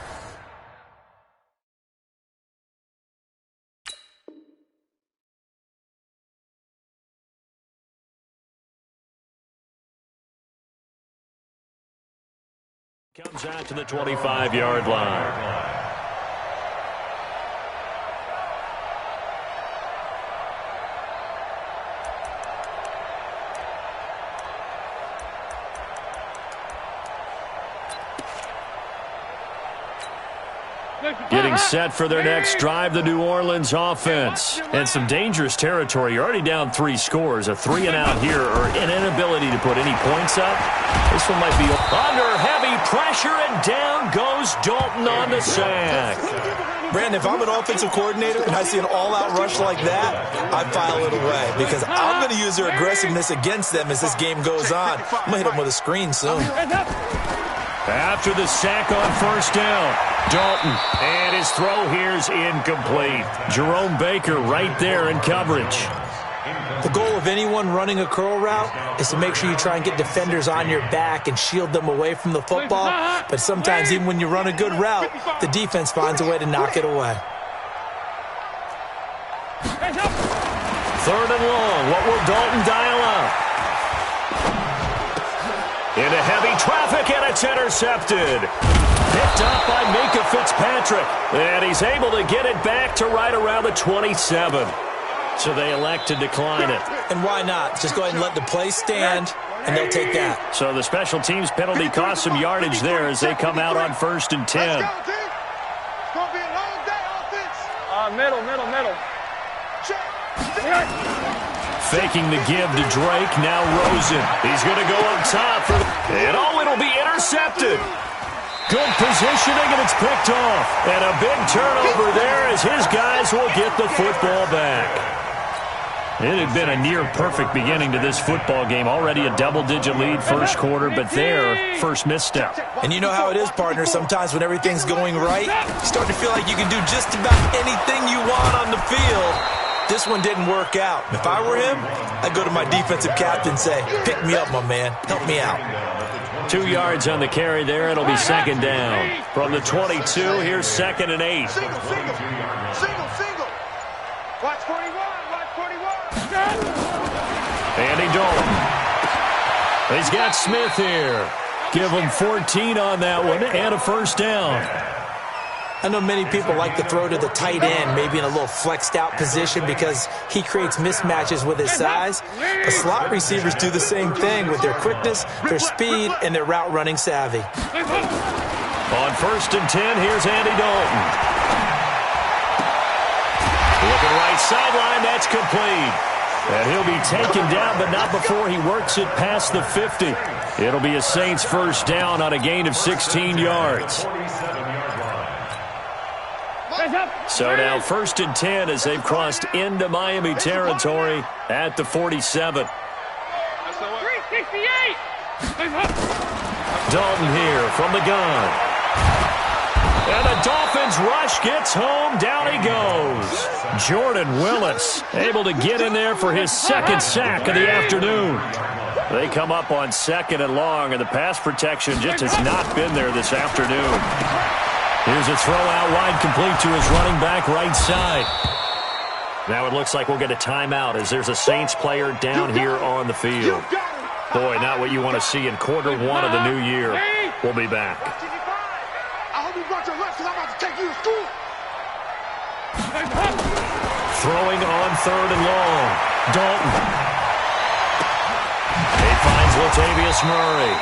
comes out to the 25-yard line. Getting set for their next drive, the New Orleans offense. And some dangerous territory. You're already down 3 scores. A 3-and-out here, or an inability to put any points up. This one might be under heavy pressure, and down goes Dalton on the sack. Brandon, if I'm an offensive coordinator and I see an all-out rush like that, I file it away because I'm going to use their aggressiveness against them as this game goes on. I'm going to hit them with a screen soon. After the sack on first down, Dalton, and his throw here's incomplete. Jerome Baker right there in coverage. The goal of anyone running a curl route is to make sure you try and get defenders on your back and shield them away from the football. But sometimes even when you run a good route, the defense finds a way to knock it away. 3rd and long. What will Dalton dial up? Into heavy traffic, and it's intercepted. Picked up by Minkah Fitzpatrick. And he's able to get it back to right around the 27. So they elect to decline it. And why not? Just go ahead and let the play stand, and they'll take that. So the special teams penalty cost some yardage there as they come out on 1st and 10. Let's go, team. It's going to be a long day, offense. Middle. Check. Faking the give to Drake, now Rosen. He's going to go up top. And it'll be intercepted. Good positioning, and it's picked off. And a big turnover there as his guys will get the football back. It had been a near-perfect beginning to this football game. Already a double-digit lead first quarter, but their first misstep. And you know how it is, partner. Sometimes when everything's going right, you start to feel like you can do just about anything you want on the field. This one didn't work out. If I were him, I'd go to my defensive captain and say, pick me up, my man. Help me out. 2 yards on the carry there. It'll be second down. From the 22, here's 2nd and 8. Single. Watch 41. Andy Dalton. He's got Smith here. Give him 14 on that one and a first down. I know many people like to throw to the tight end, maybe in a little flexed out position because he creates mismatches with his size. But slot receivers do the same thing with their quickness, their speed, and their route running savvy. On 1st and 10, here's Andy Dalton. Looking right sideline, that's complete. And he'll be taken down, but not before he works it past the 50. It'll be a Saints first down on a gain of 16 yards. So now 1st and 10 as they've crossed into Miami territory at the 47. 368. Dalton here from the gun. And the Dolphins rush gets home. Down he goes. Jordan Willis able to get in there for his 2nd sack of the afternoon. They come up on 2nd and long, and the pass protection just has not been there this afternoon. Here's a throw out wide, complete to his running back right side. Now it looks like we'll get a timeout as there's a Saints player down here on the field. Boy, not what you want to see in quarter 1 of the new year. We'll be back. I hope you brought your left because I'm about to take you to school. Throwing on 3rd and long. Dalton. He finds Latavius Murray.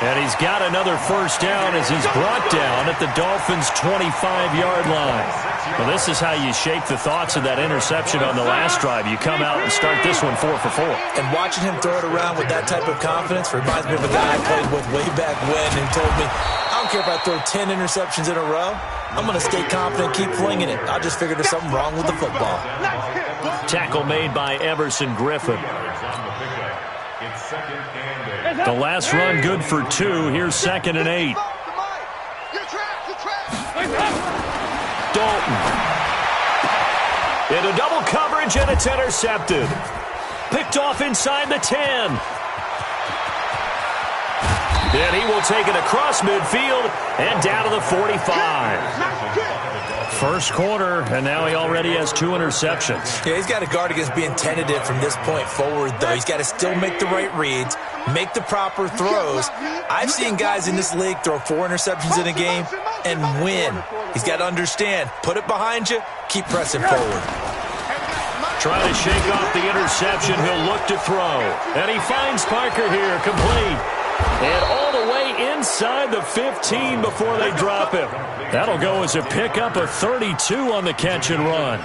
And he's got another first down as he's brought down at the Dolphins' 25-yard line. Well, this is how you shake the thoughts of that interception on the last drive. You come out and start this one 4 for 4. And watching him throw it around with that type of confidence reminds me of a guy I played with way back when who told me, I don't care if I throw 10 interceptions in a row. I'm going to stay confident, keep flinging it. I just figured there's something wrong with the football. Tackle made by Everson Griffin. The last run good for 2. Here's 2nd and 8. Dalton. Into double coverage, and it's intercepted. Picked off inside the 10. And he will take it across midfield and down to the 45. First quarter, and now he already has 2 interceptions. Yeah, he's got to guard against being tentative from this point forward, though. He's got to still make the right reads, make the proper throws. I've seen guys in this league throw 4 interceptions in a game and win. He's got to understand, put it behind you, keep pressing forward. Trying to shake off the interception, he'll look to throw. And he finds Parker here, complete. And all the way inside the 15 before they drop him. That'll go as a pickup of 32 on the catch and run.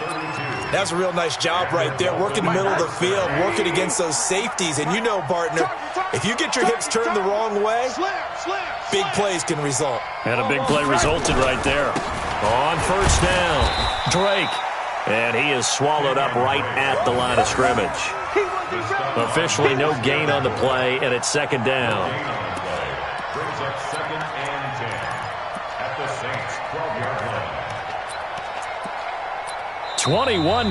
That's a real nice job right there. Working the middle of the field, working against those safeties. And you know, partner, if you get your hips turned the wrong way, big plays can result. And a big play resulted right there. On first down, Drake. And he is swallowed up right at the line of scrimmage. Officially no gain on the play, and it's 2nd down. Brings up 2nd and 10 at the Saints' 12-yard line.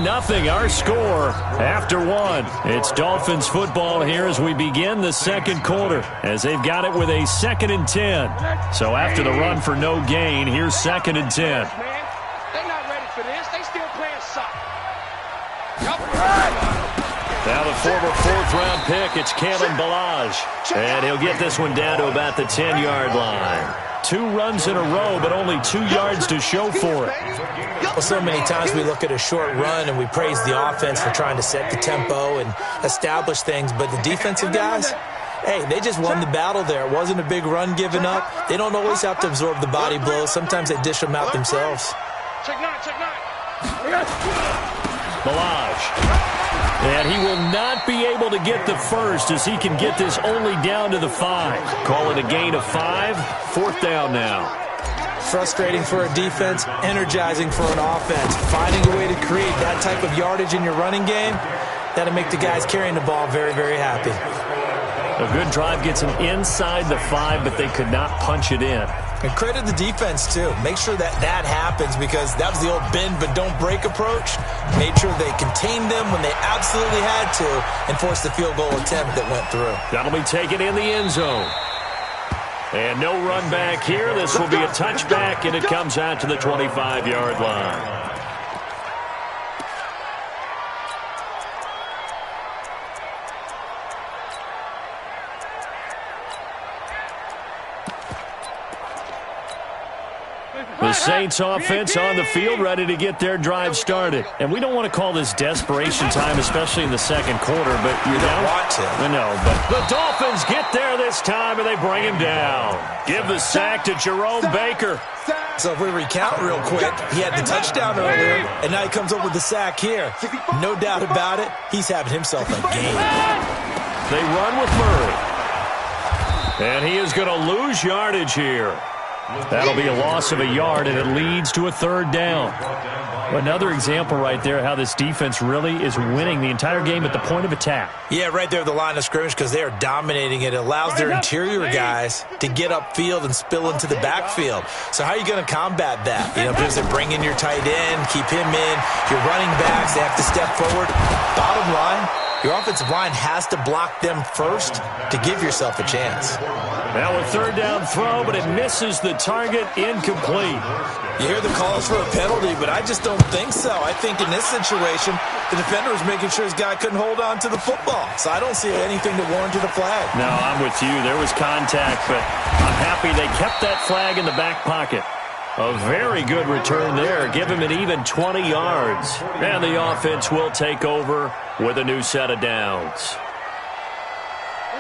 21-0 our score after 1. It's Dolphins football here as we begin the 2nd quarter, as they've got it with a 2nd and 10. So after the run for no gain, here's 2nd and 10. They're not ready for this. They still playing soccer. Now the former 4th-round pick, it's Kalen Ballage. And he'll get this one down to about the 10-yard line. 2 runs in a row, but only 2 yards to show for it. Well, so many times we look at a short run and we praise the offense for trying to set the tempo and establish things, but the defensive guys, hey, they just won the battle there. It wasn't a big run given up. They don't always have to absorb the body blows. Sometimes they dish them out themselves. Check 9. Ballage. And he will not be able to get the first as he can get this only down to the 5. Call it a gain of 5. 4th down now. Frustrating for a defense, energizing for an offense. Finding a way to create that type of yardage in your running game, That'll make the guys carrying the ball very, very happy. A good drive gets them inside the 5, but they could not punch it in. And credit the defense, too. Make sure that happens because that was the old bend but don't break approach. Made sure they contained them when they absolutely had to and forced the field goal attempt that went through. That'll be taken in the end zone. And no run back here. This will be a touchback, and it comes out to the 25-yard line. The Saints offense on the field, ready to get their drive started. And we don't want to call this desperation time, especially in the second quarter, but you don't want to. I know, but the Dolphins get there this time, and they bring him down. Give the sack to Jerome Baker. So if we recount real quick, he had the touchdown earlier, and now he comes up with the sack here. No doubt about it, he's having himself a game. They run with Murray. And he is going to lose yardage here. That'll be a loss of a yard, and it leads to a third down. Another example right there how this defense really is winning the entire game at the point of attack. Yeah, right there at the line of scrimmage because they are dominating it. It allows their interior guys to get upfield and spill into the backfield. So how are you going to combat that? You know, because they bring in your tight end, keep him in, your running backs, they have to step forward. Bottom line, your offensive line has to block them first to give yourself a chance. Now a third down throw, but it misses the target, incomplete. You hear the calls for a penalty, but I just don't think so. I think in this situation, the defender was making sure his guy couldn't hold on to the football. So I don't see anything that warranted a flag. No, I'm with you. There was contact, but I'm happy they kept that flag in the back pocket. A very good return there. Give him an even 20 yards. And the offense will take over with a new set of downs.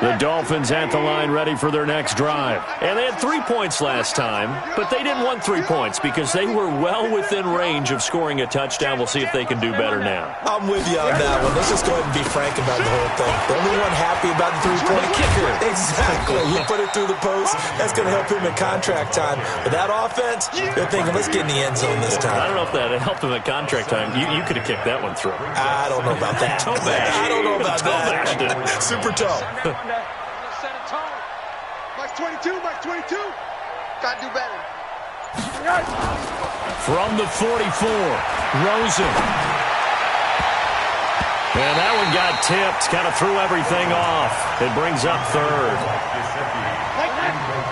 The Dolphins at the line ready for their next drive. And they had 3 points last time, but they didn't want 3 points because they were well within range of scoring a touchdown. We'll see if they can do better now. I'm with you on that one. Let's just go ahead and be frank about the whole thing. The only one happy about the three-point kicker. Exactly. He put it through the post. That's going to help him in contract time. But that offense, they're thinking, let's get in the end zone this time. I don't know if that helped him at contract time. You could have kicked that one through. I don't know about that. I don't know about that. Super toe. Set a tone. Mxx 22, Mxx 22. Gotta do better. From the 44, Rosen. And that one got tipped, kind of threw everything off. It brings up third.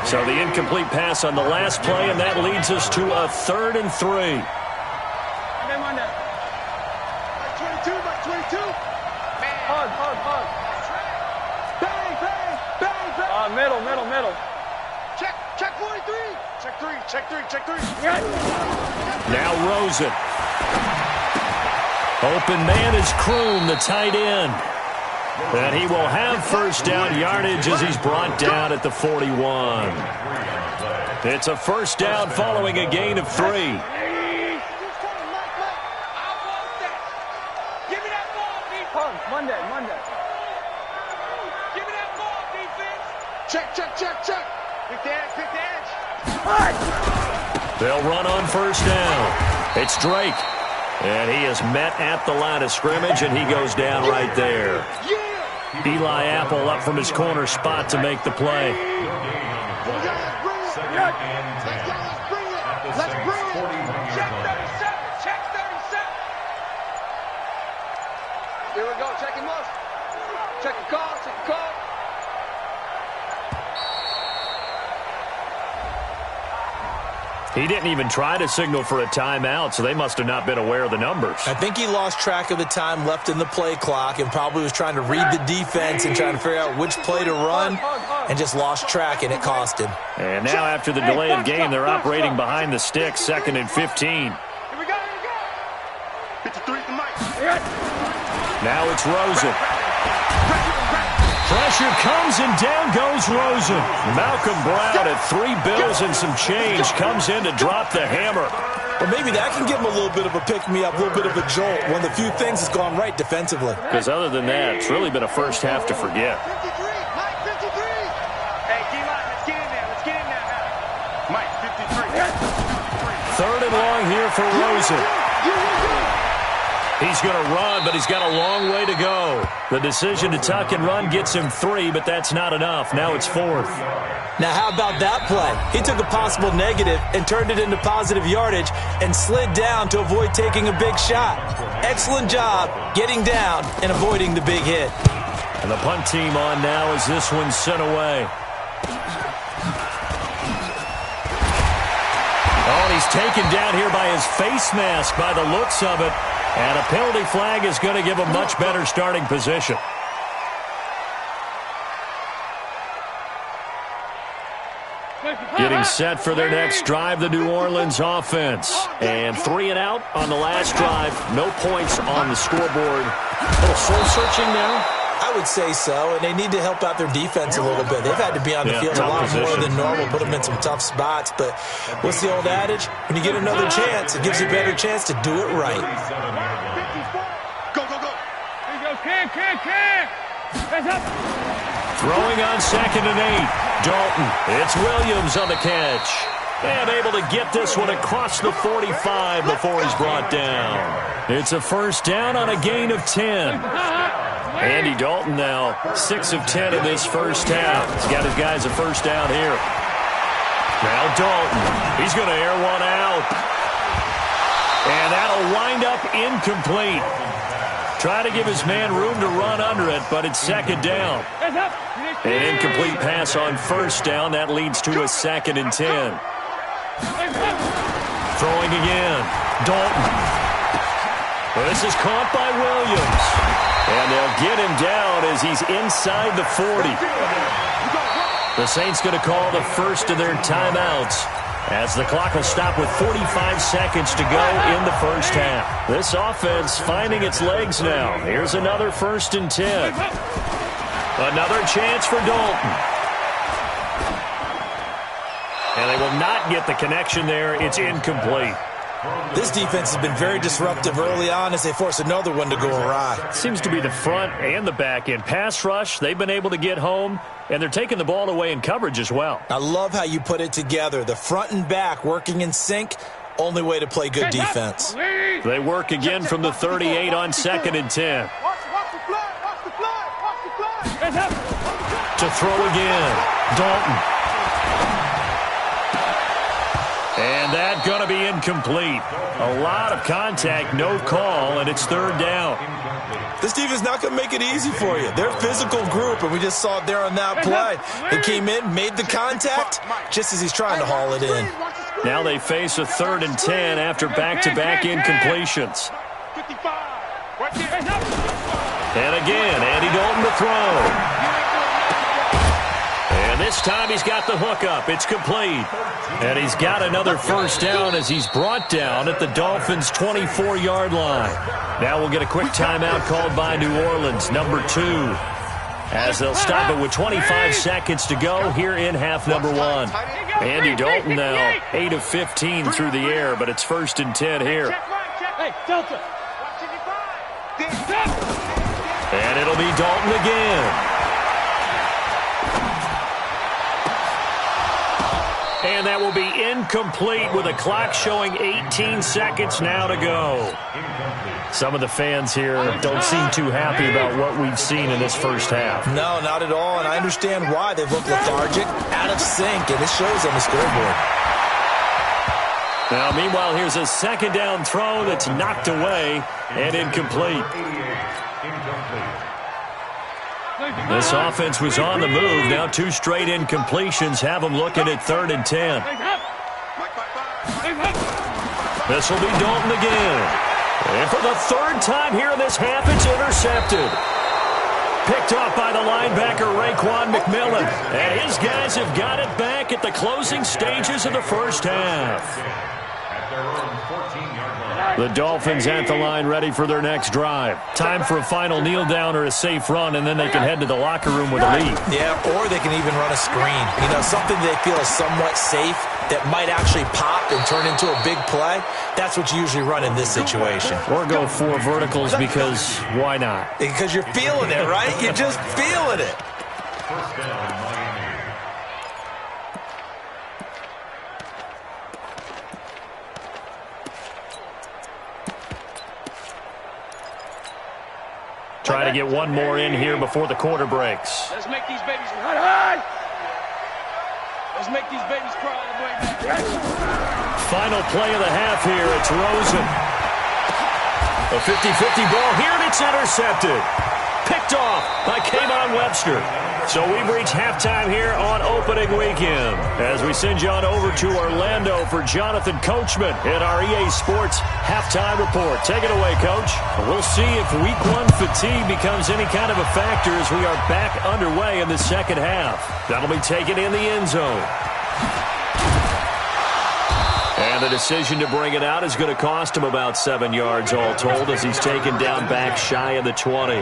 So the incomplete pass on the last play, and that leads us to a 3rd and 3. Mxx 22, Mxx 22. Hug. Bang. Middle. Check 43. Check 3. Now Rosen. Open man is Kroon, the tight end. And he will have first down yardage as he's brought down at the 41. It's a first down following a gain of 3. Monday. Give me that ball, defense. Check. Pick the edge. They'll run on first down. It's Drake. And he is met at the line of scrimmage, and he goes down right there. Eli Apple up from his corner spot to make the play. Let's bring it. Check 37. Here we go. Check him up. Check the call. He didn't even try to signal for a timeout, so they must have not been aware of the numbers. I think he lost track of the time left in the play clock and probably was trying to read the defense and trying to figure out which play to run and just lost track, and it cost him. And now after the delay of game, they're operating behind the sticks, 2nd and 15. Here we go. 53 to Mike. Now it's Rosen. Pressure comes, and down goes Rosen. Malcolm Brown at $3 bills and some change comes in to drop the hammer. Well, maybe that can give him a little bit of a pick-me-up, a little bit of a jolt. One of the few things that's gone right defensively. Because other than that, it's really been a first half to forget. 53, Mike, 53. Hey, D-Line, let's get in there now. Mike, 53. 3rd and long here for Rosen. He's going to run, but he's got a long way to go. The decision to tuck and run gets him 3, but that's not enough. Now it's 4th. Now, how about that play? He took a possible negative and turned it into positive yardage and slid down to avoid taking a big shot. Excellent job getting down and avoiding the big hit. And the punt team on now as this one's sent away. Oh, and he's taken down here by his face mask by the looks of it. And a penalty flag is going to give a much better starting position. Getting set for their next drive, the New Orleans offense. And 3 and out on the last drive. No points on the scoreboard. A little soul-searching now? I would say so, and they need to help out their defense a little bit. They've had to be on the field a lot more than normal, put them in some tough spots. But what's the old adage? When you get another chance, it gives you a better chance to do it right. Go, go, go. Here you go, Cam. Hands up. Throwing on 2nd and 8. Dalton. It's Williams on the catch. And able to get this one across the 45 before he's brought down. It's a first down on a gain of 10. Andy Dalton now 6 of 10 in this first half. He's got his guys a first down here. Now Dalton. He's going to air one out. And that'll wind up incomplete. Try to give his man room to run under it, but it's 2nd down. An incomplete pass on first down. That leads to a 2nd and 10. Throwing again. Dalton. Well, this is caught by Williams. And they'll get him down as he's inside the 40. The Saints going to call the first of their timeouts as the clock will stop with 45 seconds to go in the first half. This offense finding its legs now. Here's another 1st and 10. Another chance for Dalton. And they will not get the connection there. It's incomplete. This defense has been very disruptive early on as they force another one to go awry. Seems to be the front and the back end. Pass rush, they've been able to get home, and they're taking the ball away in coverage as well. I love how you put it together. The front and back working in sync, only way to play good defense. They work again from the 38 on 2nd and 10. To throw again, Dalton. And that's going to be incomplete. A lot of contact, no call, and it's 3rd down. This defense is not going to make it easy for you. They're a physical group, and we just saw it there on that play. They came in, made the contact, just as he's trying to haul it in. Now they face a 3rd and 10 after back-to-back incompletions. And again, Andy Dalton to throw. And this time he's got the hookup. It's complete. And he's got another first down as he's brought down at the Dolphins' 24-yard line. Now we'll get a quick timeout called by New Orleans, number 2. As they'll stop it with 25 seconds to go here in half number 1. Andy Dalton now 8 of 15 through the air, but it's 1st and 10 here. Hey, Delta. And it'll be Dalton again. And that will be incomplete with a clock showing 18 seconds now to go. Some of the fans here don't seem too happy about what we've seen in this first half. No, not at all, and I understand why. They've looked lethargic, out of sync, and it shows on the scoreboard. Now, meanwhile, here's a 2nd down throw that's knocked away and incomplete. This offense was on the move. Now 2 straight incompletions have them looking at 3rd and 10. This will be Dalton again. And for the 3rd time here in this half, it's intercepted. Picked off by the linebacker, Raekwon McMillan. And his guys have got it back at the closing stages of the first half. The Dolphins at the line ready for their next drive. Time for a final kneel down or a safe run, and then they can head to the locker room with a lead. Yeah, or they can even run a screen. You know, something they feel is somewhat safe that might actually pop and turn into a big play. That's what you usually run in this situation. Or go 4 verticals because why not? Because you're feeling it, right? You're just feeling it. First down, Miami. to get one more in here before the quarter breaks. Let's make these babies high. Let's make these babies cry all the way back. Final play of the half here. It's Rosen. A 50-50 ball here, and it's intercepted. Picked off by Kayvon Webster. So we've reached halftime here on opening weekend as we send you on over to Orlando for Jonathan Coachman in our EA Sports halftime report. Take it away, Coach. We'll see if Week 1 fatigue becomes any kind of a factor as we are back underway in the second half. That'll be taken in the end zone. And the decision to bring it out is going to cost him about 7 yards all told as he's taken down back shy of the 20.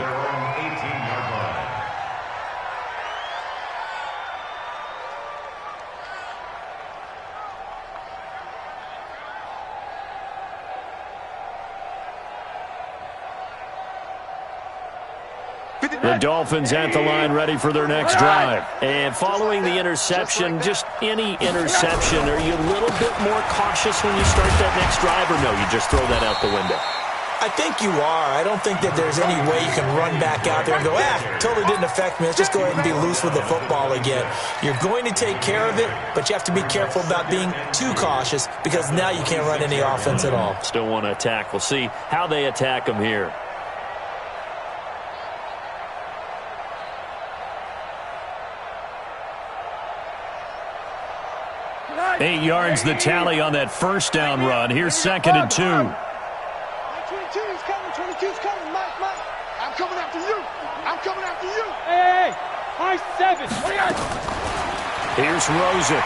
The Dolphins at the line ready for their next drive. And following the interception, just any interception, are you a little bit more cautious when you start that next drive, or no, you just throw that out the window? I think you are. I don't think that there's any way you can run back out there and go, totally didn't affect me. Let's just go ahead and be loose with the football again. You're going to take care of it, but you have to be careful about being too cautious because now you can't run any offense at all. Still want to attack. We'll see how they attack them here. 8 yards the tally on that first down run. Here's 2nd and 2. 22's coming, 22's coming. Mike, I'm coming after you. I'm coming after you. Hey, high 7. Here's Rosen.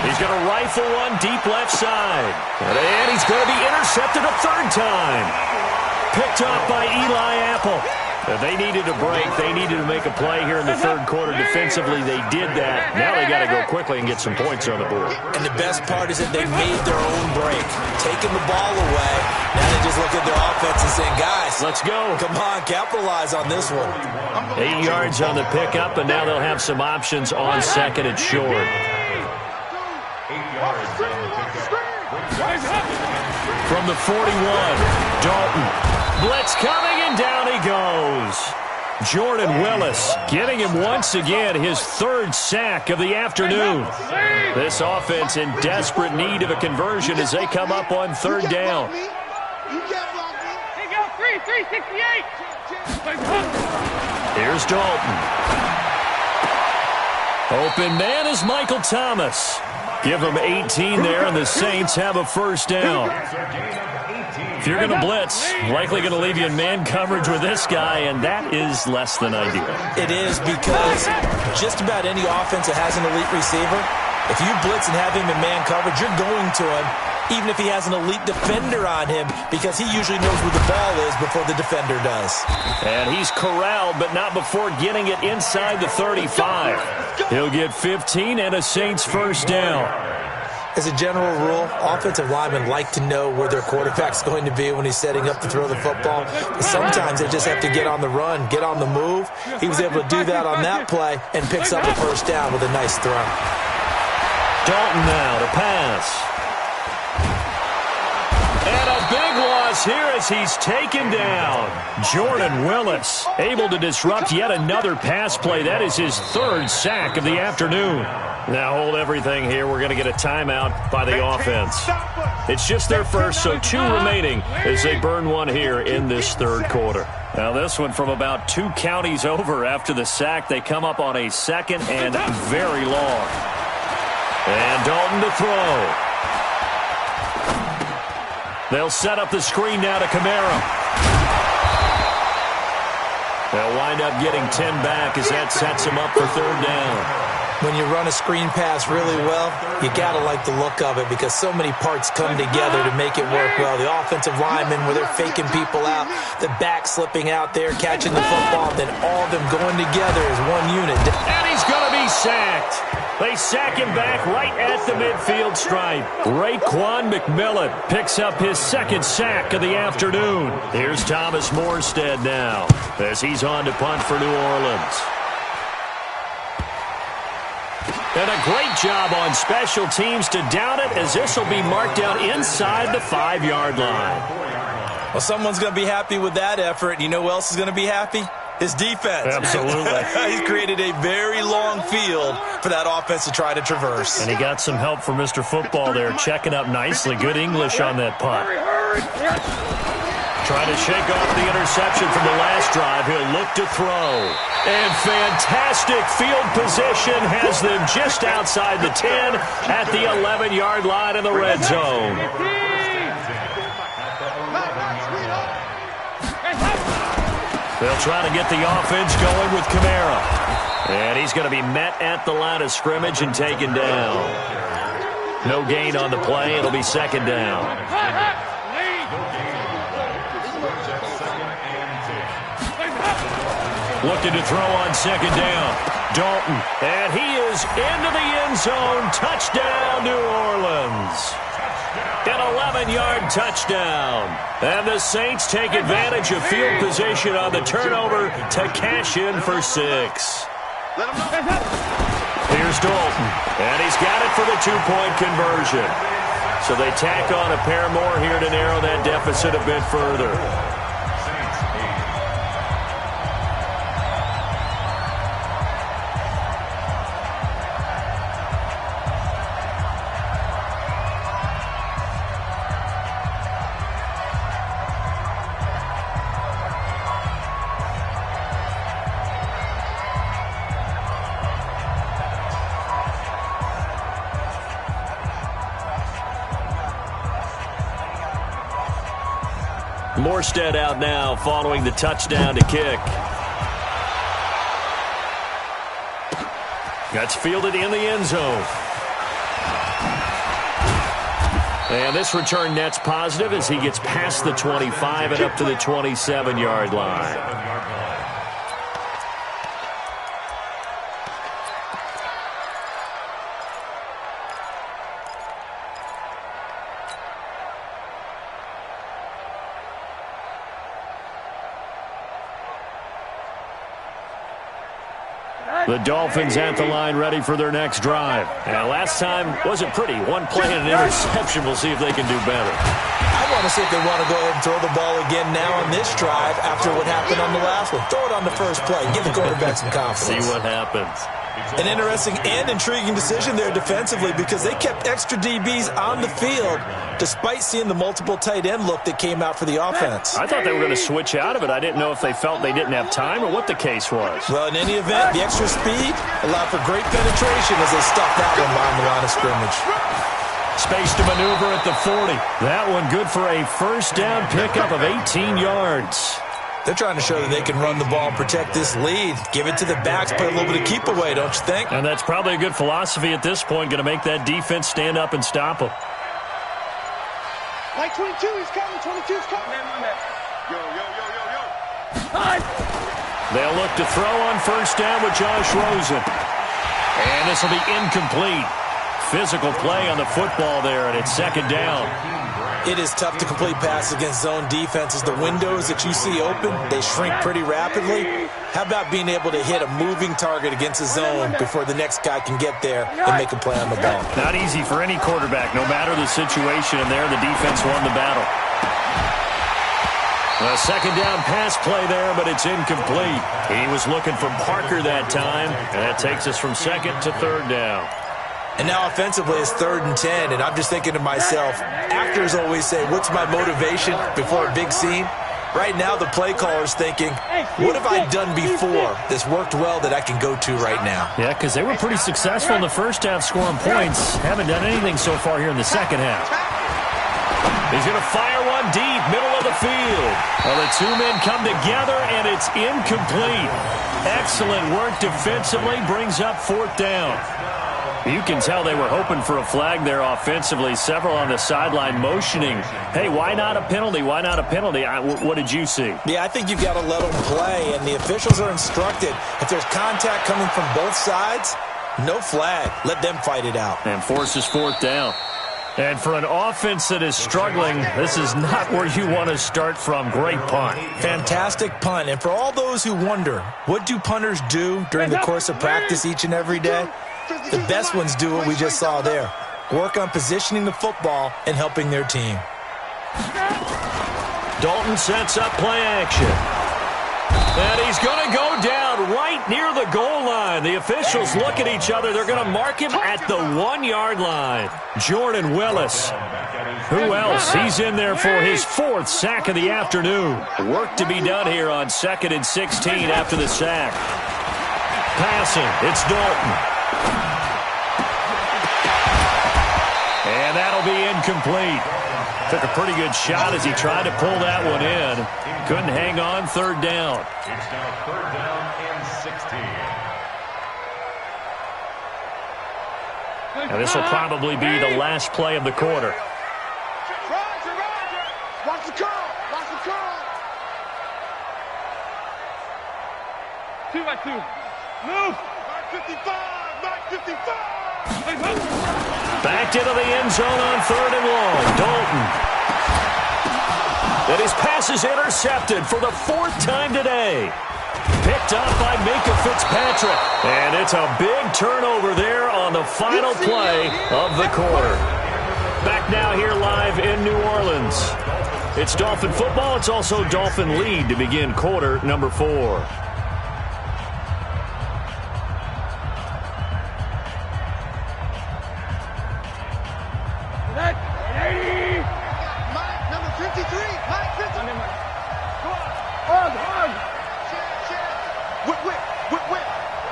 He's going to rifle one deep left side. And he's going to be intercepted a third time. Picked off by Eli Apple. They needed a break. They needed to make a play here in the third quarter. Defensively, they did that. Now they got to go quickly and get some points on the board. And the best part is that they made their own break, taking the ball away. Now they just look at their offense and saying, guys, let's go. Come on, capitalize on this one. 8 yards on the pickup, and now they'll have some options on 2nd and short. 8 yards on the pickup. From the 41, Dalton. Blitz coming, and down he goes. Jordan Willis getting him once again his 3rd sack of the afternoon. This offense in desperate need of a conversion as they come up on 3rd down. You can't block me. Hey, go 368. Here's Dalton. Open man is Michael Thomas. Give him 18 there, and the Saints have a first down. If you're going to blitz, likely going to leave you in man coverage with this guy, and that is less than ideal. It is because just about any offense that has an elite receiver, if you blitz and have him in man coverage, you're going to him, even if he has an elite defender on him, because he usually knows where the ball is before the defender does. And he's corralled, but not before getting it inside the 35. He'll get 15 and a Saints first down. As a general rule, offensive linemen like to know where their quarterback's going to be when he's setting up to throw the football. But sometimes they just have to get on the run, get on the move. He was able to do that on that play and picks up a first down with a nice throw. Dalton now to pass. And a big loss here as he's taken down. Jordan Willis able to disrupt yet another pass play. That is his 3rd sack of the afternoon. Now hold everything here. We're going to get a timeout by the offense. It's just their first, so 2 remaining as they burn one here in this 3rd quarter. Now this one from about 2 counties over after the sack. They come up on a 2nd and very long. And Dalton to throw. They'll set up the screen now to Kamara. They'll wind up getting 10 back as that sets him up for 3rd down. When you run a screen pass really well, you got to like the look of it because so many parts come together to make it work well. The offensive linemen, where they're faking people out, the back slipping out there, catching the football, then all of them going together as one unit. And he's going to be sacked. They sack him back right at the midfield stripe. Raekwon McMillan picks up his 2nd sack of the afternoon. Here's Thomas Morstead now as he's on to punt for New Orleans. And a great job on special teams to down it as this will be marked out inside the 5-yard line. Well, someone's going to be happy with that effort. You know who else is going to be happy? His defense. Absolutely. He's created a very long field for that offense to try to traverse. And he got some help from Mr. Football there, checking up nicely. Good English on that punt. Trying to shake off the interception from the last drive. He'll look to throw. And fantastic field position has them just outside the 10 at the 11-yard line in the red zone. They'll try to get the offense going with Kamara. And he's going to be met at the line of scrimmage and taken down. No gain on the play. It'll be second down. Looking to throw on second down. Dalton. And he is into the end zone. Touchdown, New Orleans. An 11-yard touchdown. And the Saints take advantage of field position on the turnover to cash in for 6. Here's Dalton. And he's got it for the 2-point conversion. So they tack on a pair more here to narrow that deficit a bit further. Morstead out now following the touchdown to kick. That's fielded in the end zone. And this return net's positive as he gets past the 25 and up to the 27-yard line. The Dolphins at the line ready for their next drive. And last time wasn't pretty. One play and an interception. We'll see if they can do better. I want to see if they want to go ahead and throw the ball again now on this drive after what happened on the last one. Throw it on the first play. Give the quarterback some confidence. See what happens. An interesting and intriguing decision there defensively because they kept extra DBs on the field despite seeing the multiple tight end look that came out for the offense. I thought they were going to switch out of it. I didn't know if they felt they didn't have time or what the case was. Well, in any event, the extra speed allowed for great penetration as they stuffed that one behind the line of scrimmage. Space to maneuver at the 40. That one good for a first down pickup of 18 yards. They're trying to show that they can run the ball and protect this lead. Give it to the backs, play a little bit of keep away, don't you think? And that's probably a good philosophy at this point, going to make that defense stand up and stop them. Like 22, he's coming. 22's coming. Yo, yo, yo, yo, yo. They'll look to throw on first down with Josh Rosen. And this will be incomplete. Physical play on the football there, and it's second down. It is tough to complete passes against zone defenses. The windows that you see open, they shrink pretty rapidly. How about being able to hit a moving target against a zone before the next guy can get there and make a play on the ball? Not easy for any quarterback, no matter the situation, and there the defense won the battle. A second down pass play there, but it's incomplete. He was looking for Parker that time, and that takes us from second to third down. And now offensively it's 3rd and 10, and I'm just thinking to myself, actors always say, what's my motivation before a big scene? Right now the play caller's thinking, what have I done before that's worked well that I can go to right now? Yeah, because they were pretty successful in the first half scoring points. Haven't done anything so far here in the second half. He's going to fire one deep, middle of the field. Well, the two men come together, and it's incomplete. Excellent work defensively, brings up 4th down. You can tell they were hoping for a flag there offensively. Several on the sideline motioning, hey, why not a penalty? Why not a penalty? What did you see? Yeah, I think you've got to let them play, and the officials are instructed. If there's contact coming from both sides, no flag. Let them fight it out. And forces 4th down. And for an offense that is struggling, this is not where you want to start from. Great punt. Fantastic punt. And for all those who wonder, what do punters do during the course of practice each and every day? The best ones do what we just saw there. Work on positioning the football and helping their team. Dalton sets up play action. And he's going to go down right near the goal line. The officials look at each other. They're going to mark him at the 1-yard line. Jordan Willis. Who else? He's in there for his 4th sack of the afternoon. Work to be done here on 2nd and 16 after the sack. Passing. It's Dalton. And that'll be incomplete. Took a pretty good shot as he tried to pull that one in. Couldn't hang on. 3rd down. It's now 3rd down and 16. And this will probably be the last play of the quarter. Roger. Watch the curl. Watch the curl. 2 by 2. Move. Mark 55. Mark 55. Backed into the end zone on 3rd and long. Dalton. And his pass is intercepted for the 4th time today. Picked up by Minkah Fitzpatrick. And it's a big turnover there on the final play of the quarter. Back now here live in New Orleans. It's Dolphin football. It's also Dolphin lead to begin quarter number 4.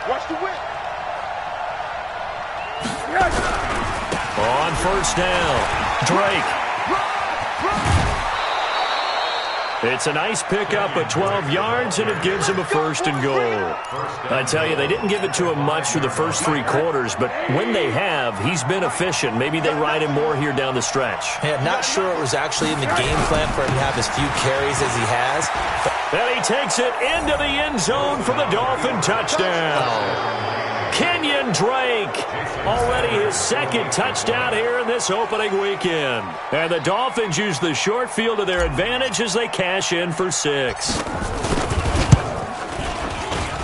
Watch the whip. On 1st down, Drake. It's a nice pickup of 12 yards, and it gives him a 1st and goal. I tell you, they didn't give it to him much through the first 3 quarters, but when they have, he's been efficient. Maybe they ride him more here down the stretch. Yeah, not sure it was actually in the game plan for him to have as few carries as he has. And he takes it into the end zone for the Dolphin touchdown. Kenyon Drake, already his 2nd touchdown here in this opening weekend. And the Dolphins use the short field to their advantage as they cash in for 6.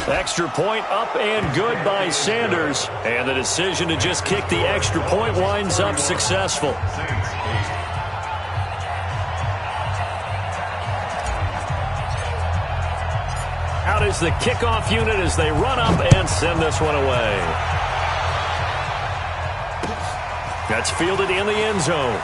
Extra point up and good by Sanders. And the decision to just kick the extra point winds up successful. Out is the kickoff unit as they run up and send this one away. That's fielded in the end zone.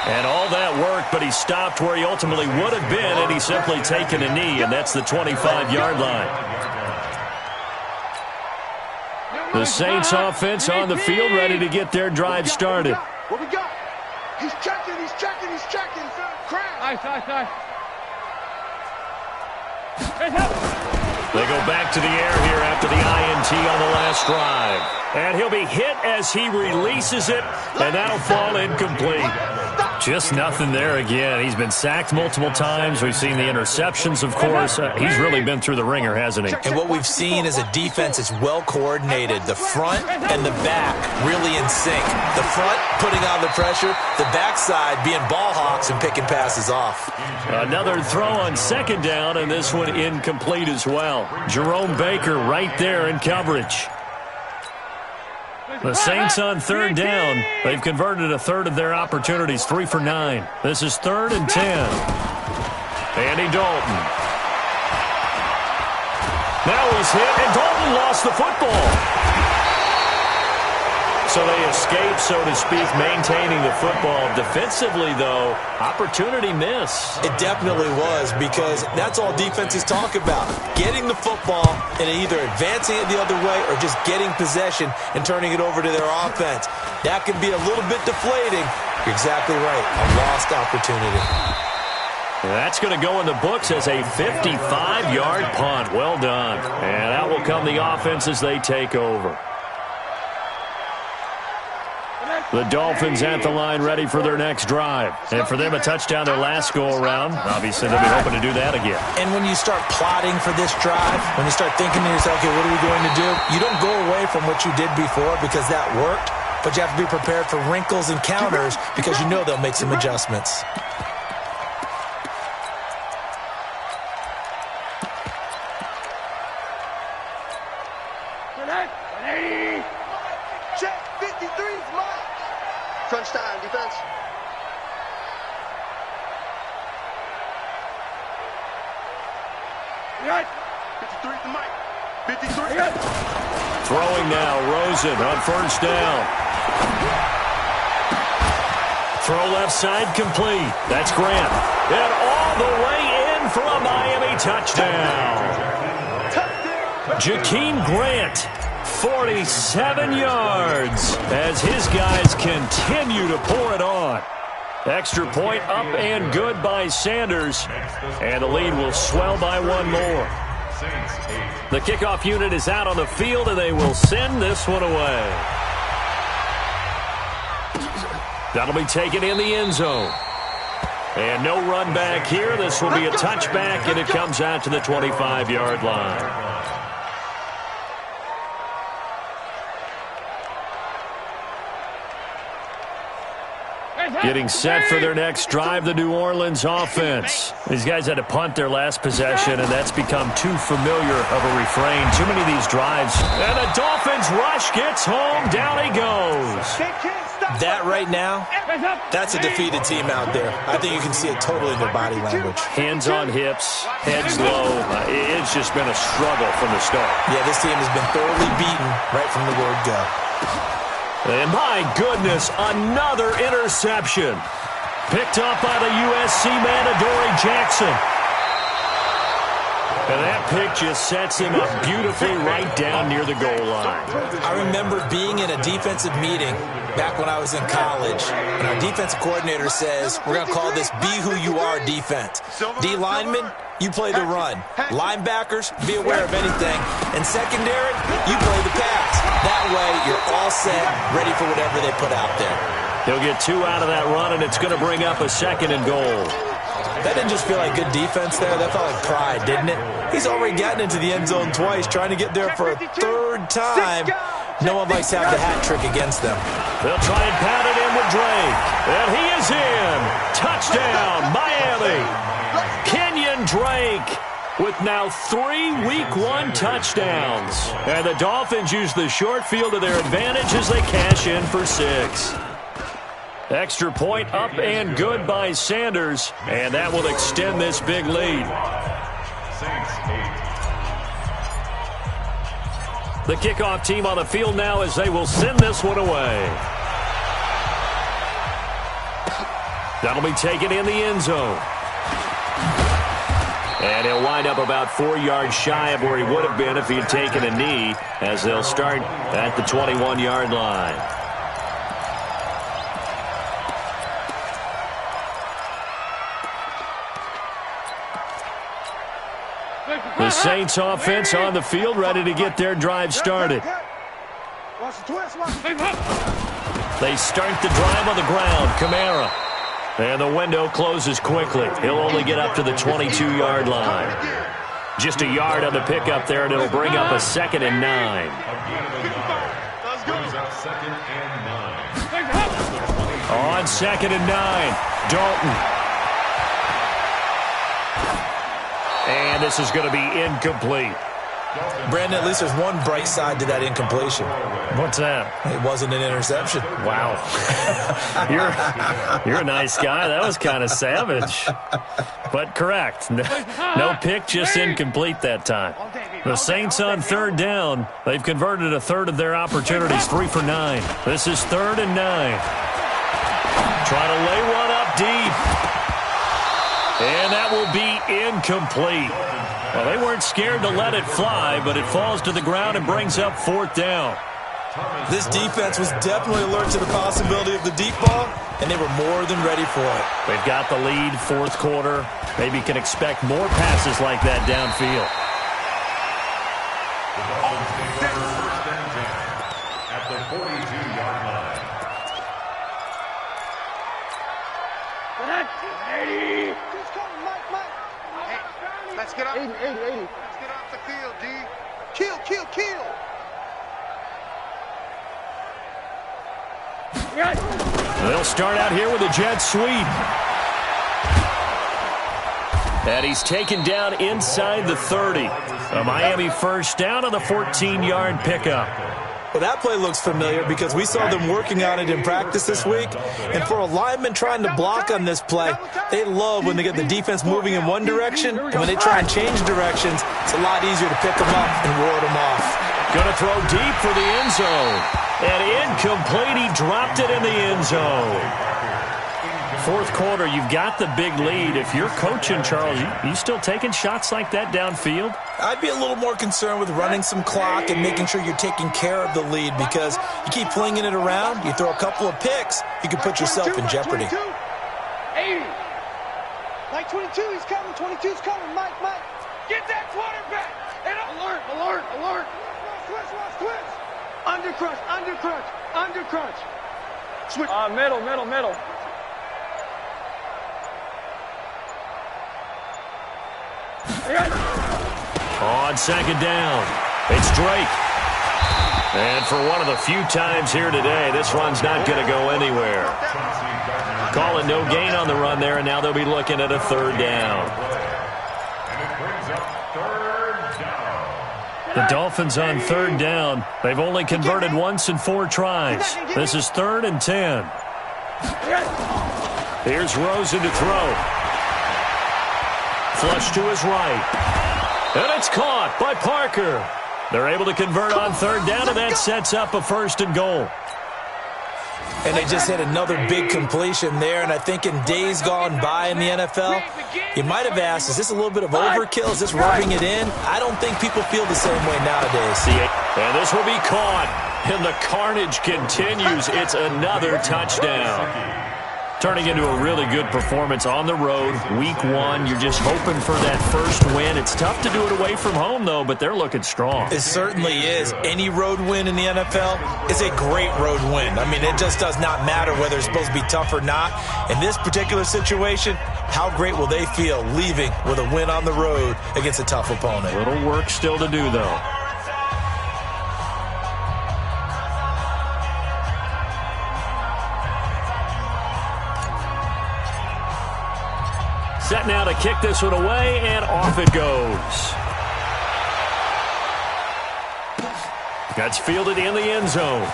And all that work, but he stopped where he ultimately would have been, and he's simply taken a knee, and that's the 25-yard line. The Saints offense on the field, ready to get their drive started. What we got? He's checking. Nice. They go back to the air here after the INT on the last drive. And he'll be hit as he releases it, and that'll fall incomplete. Just nothing there again. He's been sacked multiple times. We've seen the interceptions, of course. He's really been through the ringer, hasn't he? And what we've seen is a defense that's well coordinated. The front and the back really in sync. The front putting on the pressure, the backside being ball hawks and picking passes off. Another throw on 2nd down, and this one incomplete as well. Jerome Baker right there in coverage. The Saints on 3rd down. They've converted a 1/3 of their opportunities, 3 for 9. This is 3rd and 10. Andy Dalton. Now he's hit, and Dalton lost the football. So they escape, so to speak, maintaining the football. Defensively, though, opportunity miss. It definitely was, because that's all defenses talk about. Getting the football and either advancing it the other way or just getting possession and turning it over to their offense. That can be a little bit deflating. You're exactly right. A lost opportunity. That's going to go in the books as a 55-yard punt. Well done. And out will come the offense as they take over. The Dolphins at the line ready for their next drive. And for them, a touchdown their last go-around. Obviously, they'll be hoping to do that again. And when you start plotting for this drive, when you start thinking to yourself, okay, what are we going to do? You don't go away from what you did before because that worked, but you have to be prepared for wrinkles and counters because you know they'll make some adjustments. Check 53's mine. Crunch time, defense. Right. 53 to Mike. 53. Throwing now, Rosen on first down. Throw left side complete. That's Grant. And all the way in for a Miami touchdown. Jakeem Grant, 47 yards as his guys continue to pour it on. Extra point up and good by Sanders. And the lead will swell by one more. The kickoff unit is out on the field, and they will send this one away. That'll be taken in the end zone. And no run back here. This will be a touchback, and it comes out to the 25-yard line. Getting set for their next drive, the New Orleans offense. These guys had to punt their last possession, and that's become too familiar of a refrain. Too many of these drives. And the Dolphins rush gets home. Down he goes. That right now, that's a defeated team out there. I think you can see it totally in their body language. Hands on hips, heads low. It's just been a struggle from the start. Yeah, this team has been thoroughly beaten right from the word go. And my goodness, another interception. Picked up by the USC man, Adoree Jackson. And that pick just sets him up beautifully right down near the goal line. I remember being in a defensive meeting back when I was in college, and our defensive coordinator says, we're going to call this Be Who You Are defense. D linemen, you play the run. Linebackers, be aware of anything. And secondary, you play the pass. That way, you're all set, ready for whatever they put out there. He'll get 2 out of that run, and it's going to bring up a 2nd and goal. That didn't just feel like good defense there. That felt like pride, didn't it? He's already gotten into the end zone twice, trying to get there for a 3rd time. No one likes to have the hat trick against them. They'll try and pound it in with Drake. And he is in. Touchdown, Miami. Kenyon Drake with now 3 Week 1 touchdowns. And the Dolphins use the short field to their advantage as they cash in for 6. Extra point up and good by Sanders. And that will extend this big lead. The kickoff team on the field now as they will send this one away. That'll be taken in the end zone. And he'll wind up about 4 yards shy of where he would have been if he had taken a knee, as they'll start at the 21-yard line. The Saints offense on the field, ready to get their drive started. They start the drive on the ground. Kamara. And the window closes quickly. He'll only get up to the 22-yard line. Just a yard on the pickup there, and it'll bring up a 2nd and 9. On 2nd and 9, Dalton. And this is going to be incomplete. Brandon, at least there's one bright side to that incompletion. What's that? It wasn't an interception. Wow. You're a nice guy. That was kind of savage. But correct. No pick, just incomplete that time. The Saints on 3rd down. They've converted a 1/3 of their opportunities, 3 for 9. This is 3rd and 9. Trying to lay one up deep. And that will be incomplete. Well, they weren't scared to let it fly, but it falls to the ground and brings up 4th down. This defense was definitely alert to the possibility of the deep ball, and they were more than ready for it. They've got the lead, 4th quarter. Maybe can expect more passes like that downfield. At the 42-yard line. Let's get up. 80. Let's get off the field, D. Kill. They'll start out here with a jet sweep. And he's taken down inside the 30. A Miami first down on the 14-yard pickup. Well, that play looks familiar because we saw them working on it in practice this week. And for a lineman trying to block on this play, they love when they get the defense moving in one direction. And when they try and change directions, it's a lot easier to pick them up and ward them off. Going to throw deep for the end zone. And incomplete. He dropped it in the end zone. Fourth quarter, you've got the big lead. If you're coaching, Charles, you still taking shots like that downfield? I'd be a little more concerned with running some clock and making sure you're taking care of the lead, because you keep flinging it around, you throw a couple of picks, you can put yourself in jeopardy. 80. Mike 22, he's coming. 22's coming. Mike. Get that quarterback. And alert. Twist. Undercrunch. Switch. Middle. On second down, it's Drake. And for one of the few times here today, this run's not going to go anywhere. Calling no gain on the run there, and now they'll be looking at a third down. The Dolphins on third down. They've only converted once in 4 tries. This is 3rd and 10. Here's Rosen to throw. Flush to his right. And it's caught by Parker. They're able to convert on third down, and that sets up a 1st and goal. And they just hit another big completion there, and I think in days gone by in the NFL, you might have asked, is this a little bit of overkill? Is this rubbing it in? I don't think people feel the same way nowadays. And this will be caught, and the carnage continues. It's another touchdown. Turning into a really good performance on the road. Week 1, you're just hoping for that first win. It's tough to do it away from home, though, but they're looking strong. It certainly is. Any road win in the NFL is a great road win. I mean, it just does not matter whether it's supposed to be tough or not. In this particular situation, how great will they feel leaving with a win on the road against a tough opponent? Little work still to do, though. Set now to kick this one away, and off it goes. That's fielded in the end zone.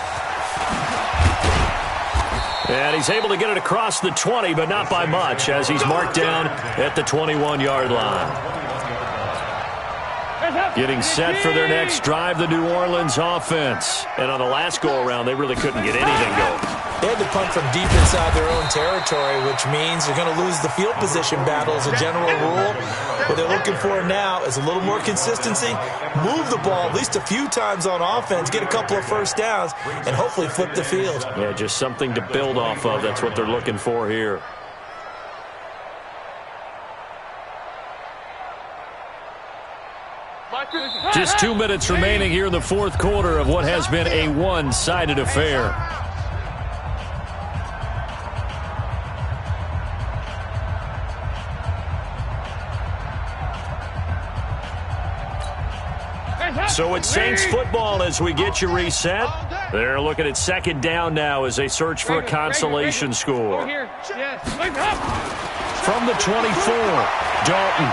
And he's able to get it across the 20, but not by much, as he's marked down at the 21-yard line. Getting set for their next drive, the New Orleans offense. And on the last go-around, they really couldn't get anything going. They had to punt from deep inside their own territory, which means they're going to lose the field position battle as a general rule. What they're looking for now is a little more consistency, move the ball at least a few times on offense, get a couple of first downs, and hopefully flip the field. Yeah, just something to build off of. That's what they're looking for here. Just 2 minutes remaining here in the fourth quarter of what has been a one-sided affair. So it's Saints football as we get you reset. They're looking at second down now as they search for a consolation score. From the 24, Dalton.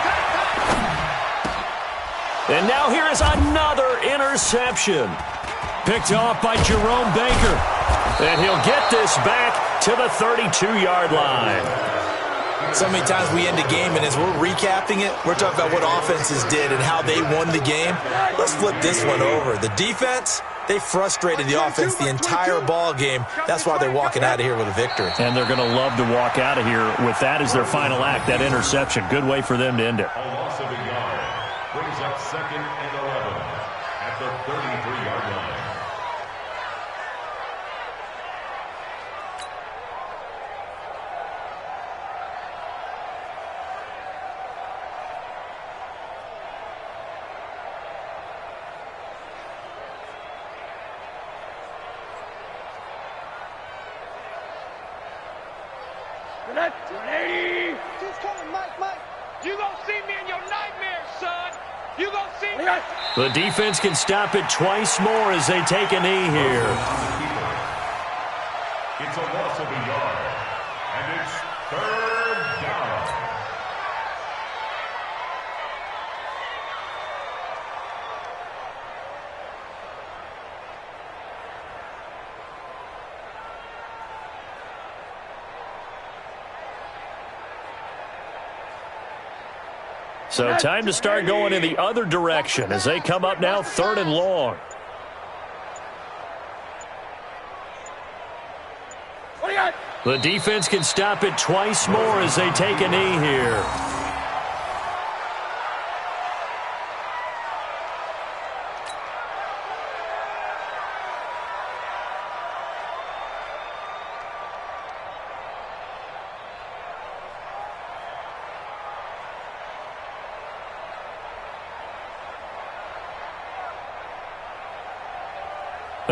And now here is another interception. Picked off by Jerome Baker. And he'll get this back to the 32-yard line. So many times we end a game, and as we're recapping it, we're talking about what offenses did and how they won the game. Let's flip this one over. The defense, they frustrated the offense the entire ball game. That's why they're walking out of here with a victory. And they're going to love to walk out of here with that as their final act, that interception. Good way for them to end it. Brings up 2nd and 11 at the 33-yard line. That's 180. He's coming, Mike. You gonna see me in your nightmares, son. You gonna see me. The defense can stop it twice more as they take a knee here. It's a loss of a yard, and it's 3rd down. So time to start going in the other direction as they come up now 3rd and long. The defense can stop it twice more as they take a knee here.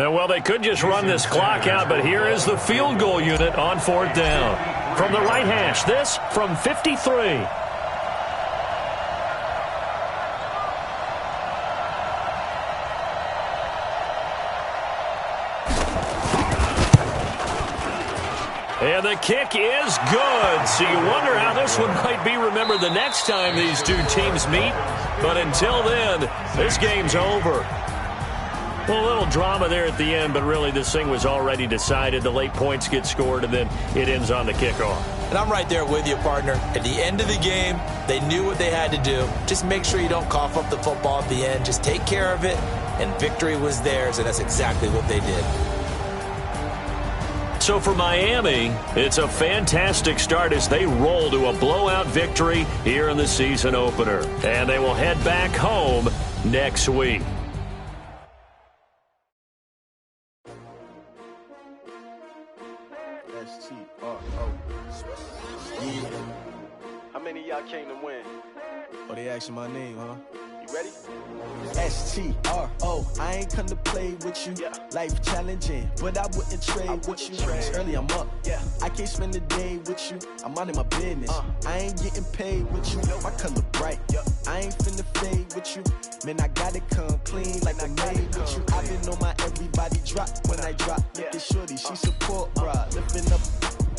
Well, they could just run this clock out, but here is the field goal unit on 4th down. From the right hash, this from 53. And the kick is good. So you wonder how this one might be remembered the next time these two teams meet. But until then, this game's over. Well, a little drama there at the end, but really this thing was already decided. The late points get scored, and then it ends on the kickoff. And I'm right there with you, partner. At the end of the game, they knew what they had to do. Just make sure you don't cough up the football at the end. Just take care of it, and victory was theirs, and that's exactly what they did. So for Miami, it's a fantastic start as they roll to a blowout victory here in the season opener. And they will head back home next week. How many of y'all came to win? Oh, they asking my name, huh? You ready? STRO, I ain't come to play with you. Yeah. Life challenging, but I wouldn't trade with you. It's early, I'm up. Yeah. I can't spend the day with you. I'm minding my business. I ain't getting paid with you. My color bright. I ain't finna fade with you. Man, I gotta come clean like I'm made with you. I've been on my everybody drop when I drop. Look at shorty, she support ride. Lifting up.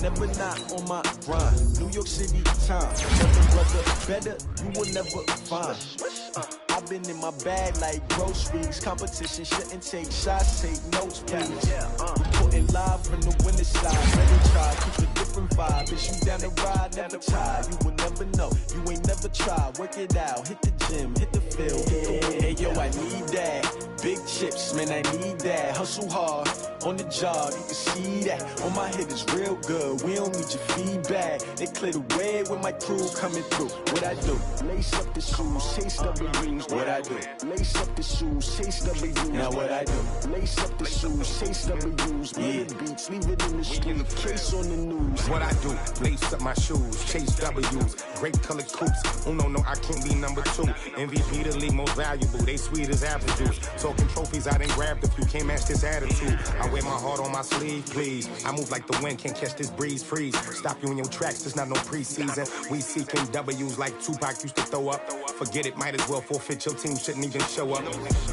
Never not on my grind. New York City time. Tell the brother better, you will never find. I've been in my bag like groceries. Competition shouldn't take shots, take notes, please. Reporting live from the winter side. Ready try, keep a different vibe. Is you down the ride, never try. You will never know, you ain't never tried. Work it out, hit the gym, hit the field. Hey yo, I need that. Big chips, man, I need that. Hustle hard, on the job, you can see that. On my head is real good, we don't need your feedback. They clear the way with my crew coming through. What I do? Lace up the shoes, chase W's. What I do? Lace up the shoes, chase W's. Now what I do? Lace up the shoes, chase W's. Yeah. Beats, leave it in the street, case on the news. What I do? Lace up my shoes, chase W's. Great colored coops. Oh no, I can't be number 2. MVP the league most valuable. They sweet as apple juice. Talking trophies, I didn't grab the few. Can't match this attitude. I wear my heart on my sleeve, please. I move like the wind, can't catch this breeze, freeze. Stop you in your tracks, there's not no preseason. We seeking W's like Tupac used to throw up. Forget it, might as well forfeit. Your team shouldn't even show up.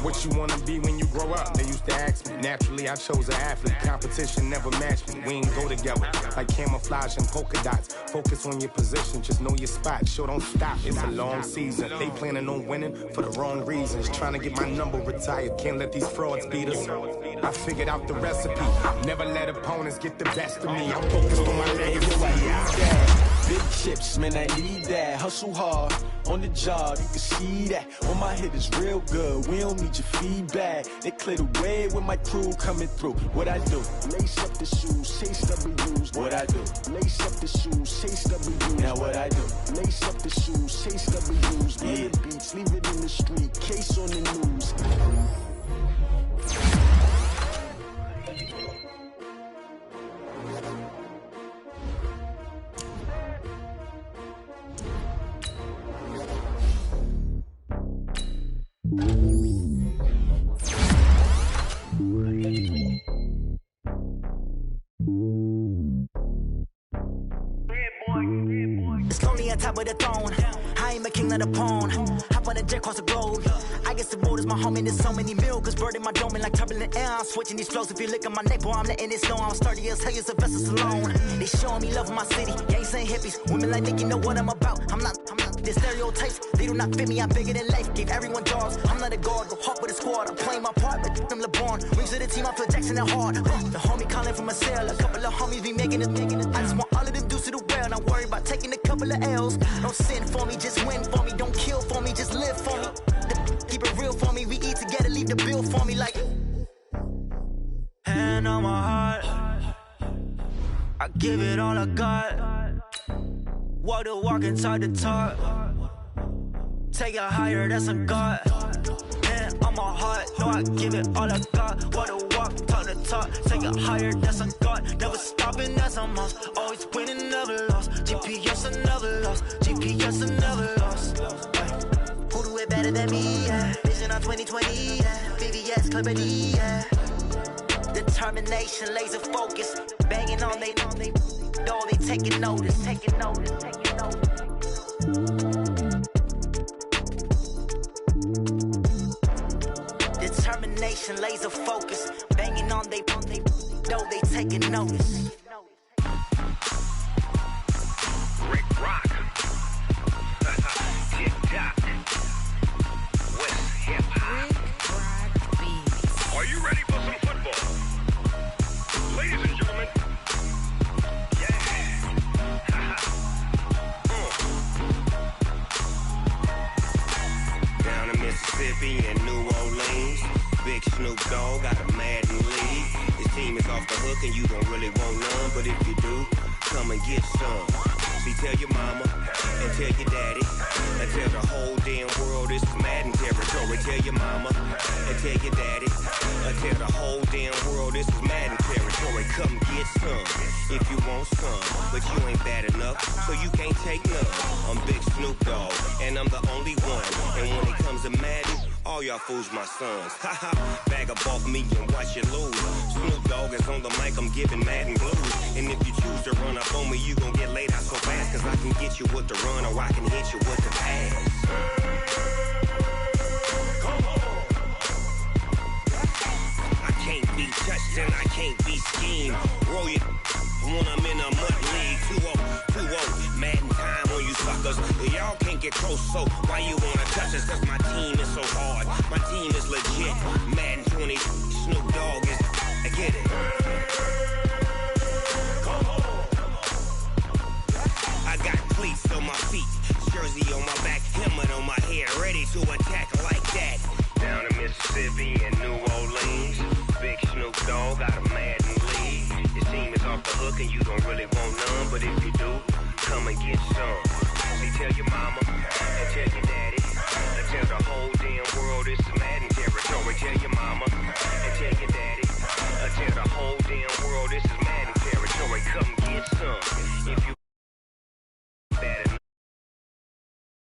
What you wanna be when you grow up? They used to ask me. Naturally, I chose an athlete. Competition never matched me. We ain't go together like camouflage and polka dots. Focus on your position, just know your spot. Sure, don't stop. It's a long season. They planning on winning for the wrong reasons. Trying to get my number retired. Can't let these frauds beat us. I figured out the recipe. Never let opponents get the best of me. I'm focused on my legacy. Big chips, man, I need that. Hustle hard, on the job, you can see that. On my head is real good, we don't need your feedback. They clear the way with my crew coming through. What I do? Lace up the shoes, chase W's. What I do? Lace up the shoes, chase W's. Now what I do? Lace up the shoes, chase W's. Yeah. Beats, leave it in the street, case on the news. It's lonely on top of the throne. I ain't a king of the pawn. Hop on a jet across the globe. I guess the road is my home and there's so many milkers burning my dome like turbulent air. I'm switching these flows. If you look at my neck, boy, I'm letting it snow. I'm sturdy as hell, it's a vessel alone. They showing me love in my city. Gangs ain't hippies. Women like Nick, you know what I'm about. I'm not. Their stereotypes, they do not fit me. I'm bigger than life. Gave everyone jobs. I'm not a guard. Go hard with a squad. I'm playing my part, but I'm LeBron. Rings to the team, I feel Jackson and hard. The homie calling from a cell. A couple of homies be making it. I just want all of them dudes lose to the world. Not worry about taking a couple of L's. Don't sin for me, just win for me. Don't kill for me, just live for me. Keep it real for me. We eat together, leave the bill for me like. Hand on my heart, I give it all I got. Walk the walk and talk the talk. Take it higher, that's a God. Hand on my heart, no, I give it all I got. Walk the walk, talk the talk. Take it higher, that's a God. Never stopping, that's a must. Always winning, never lost. GPS, I never lost. GPS, I never lost. Who do it better than me? Yeah. Vision on 2020, yeah. VVS, Clarity, yeah. Determination, laser focus. Banging on they door, they taking notice. Taking notice, taking notice. Determination, laser focus. Banging on they door, they taking notice. Rick Rock. Tick-tock. West hip-hop. Are you ready for some football? Ladies and gentlemen. Yeah. Down in Mississippi and New Orleans, Big Snoop Dogg got a Madden league. His team is off the hook and you don't really want none, but if you do, come and get some. See, tell your mama and tell your daddy and tell the whole damn world this is Madden territory. Tell your mama and tell your daddy and tell the whole damn world this is Madden territory. Come get some if you want some, but you ain't bad enough, so you can't take none. I'm Big Snoop Dogg and I'm the only one. And when it comes to Madden, all y'all fools my sons. Haha, bag up off me and watch you lose. Snoop Dogg is on the mic, I'm giving Madden blues. And if you choose to run up on me, you gon' get laid out so fast, cause I can get you with the run or I can hit you with the pass. Come on. I can't be touched and I can't be schemed. Roll you when I'm in a mud league. 2-0, Madden time on you suckers. Y'all can't get close, so why you wanna touch us? Cause my team is so hard, my team is legit. Madden 20, Snoop Dogg is, I get it. Come on. I got cleats on my feet, jersey on my back, helmet on my head, ready to attack like that. Down in Mississippi and New Orleans, Big Snoop Dogg got a Madden league. Your team is off the hook and you don't really want none, but if you do, come and get some. See, tell your mama and tell your daddy and tell the whole damn world this is Madden territory. Tell your mama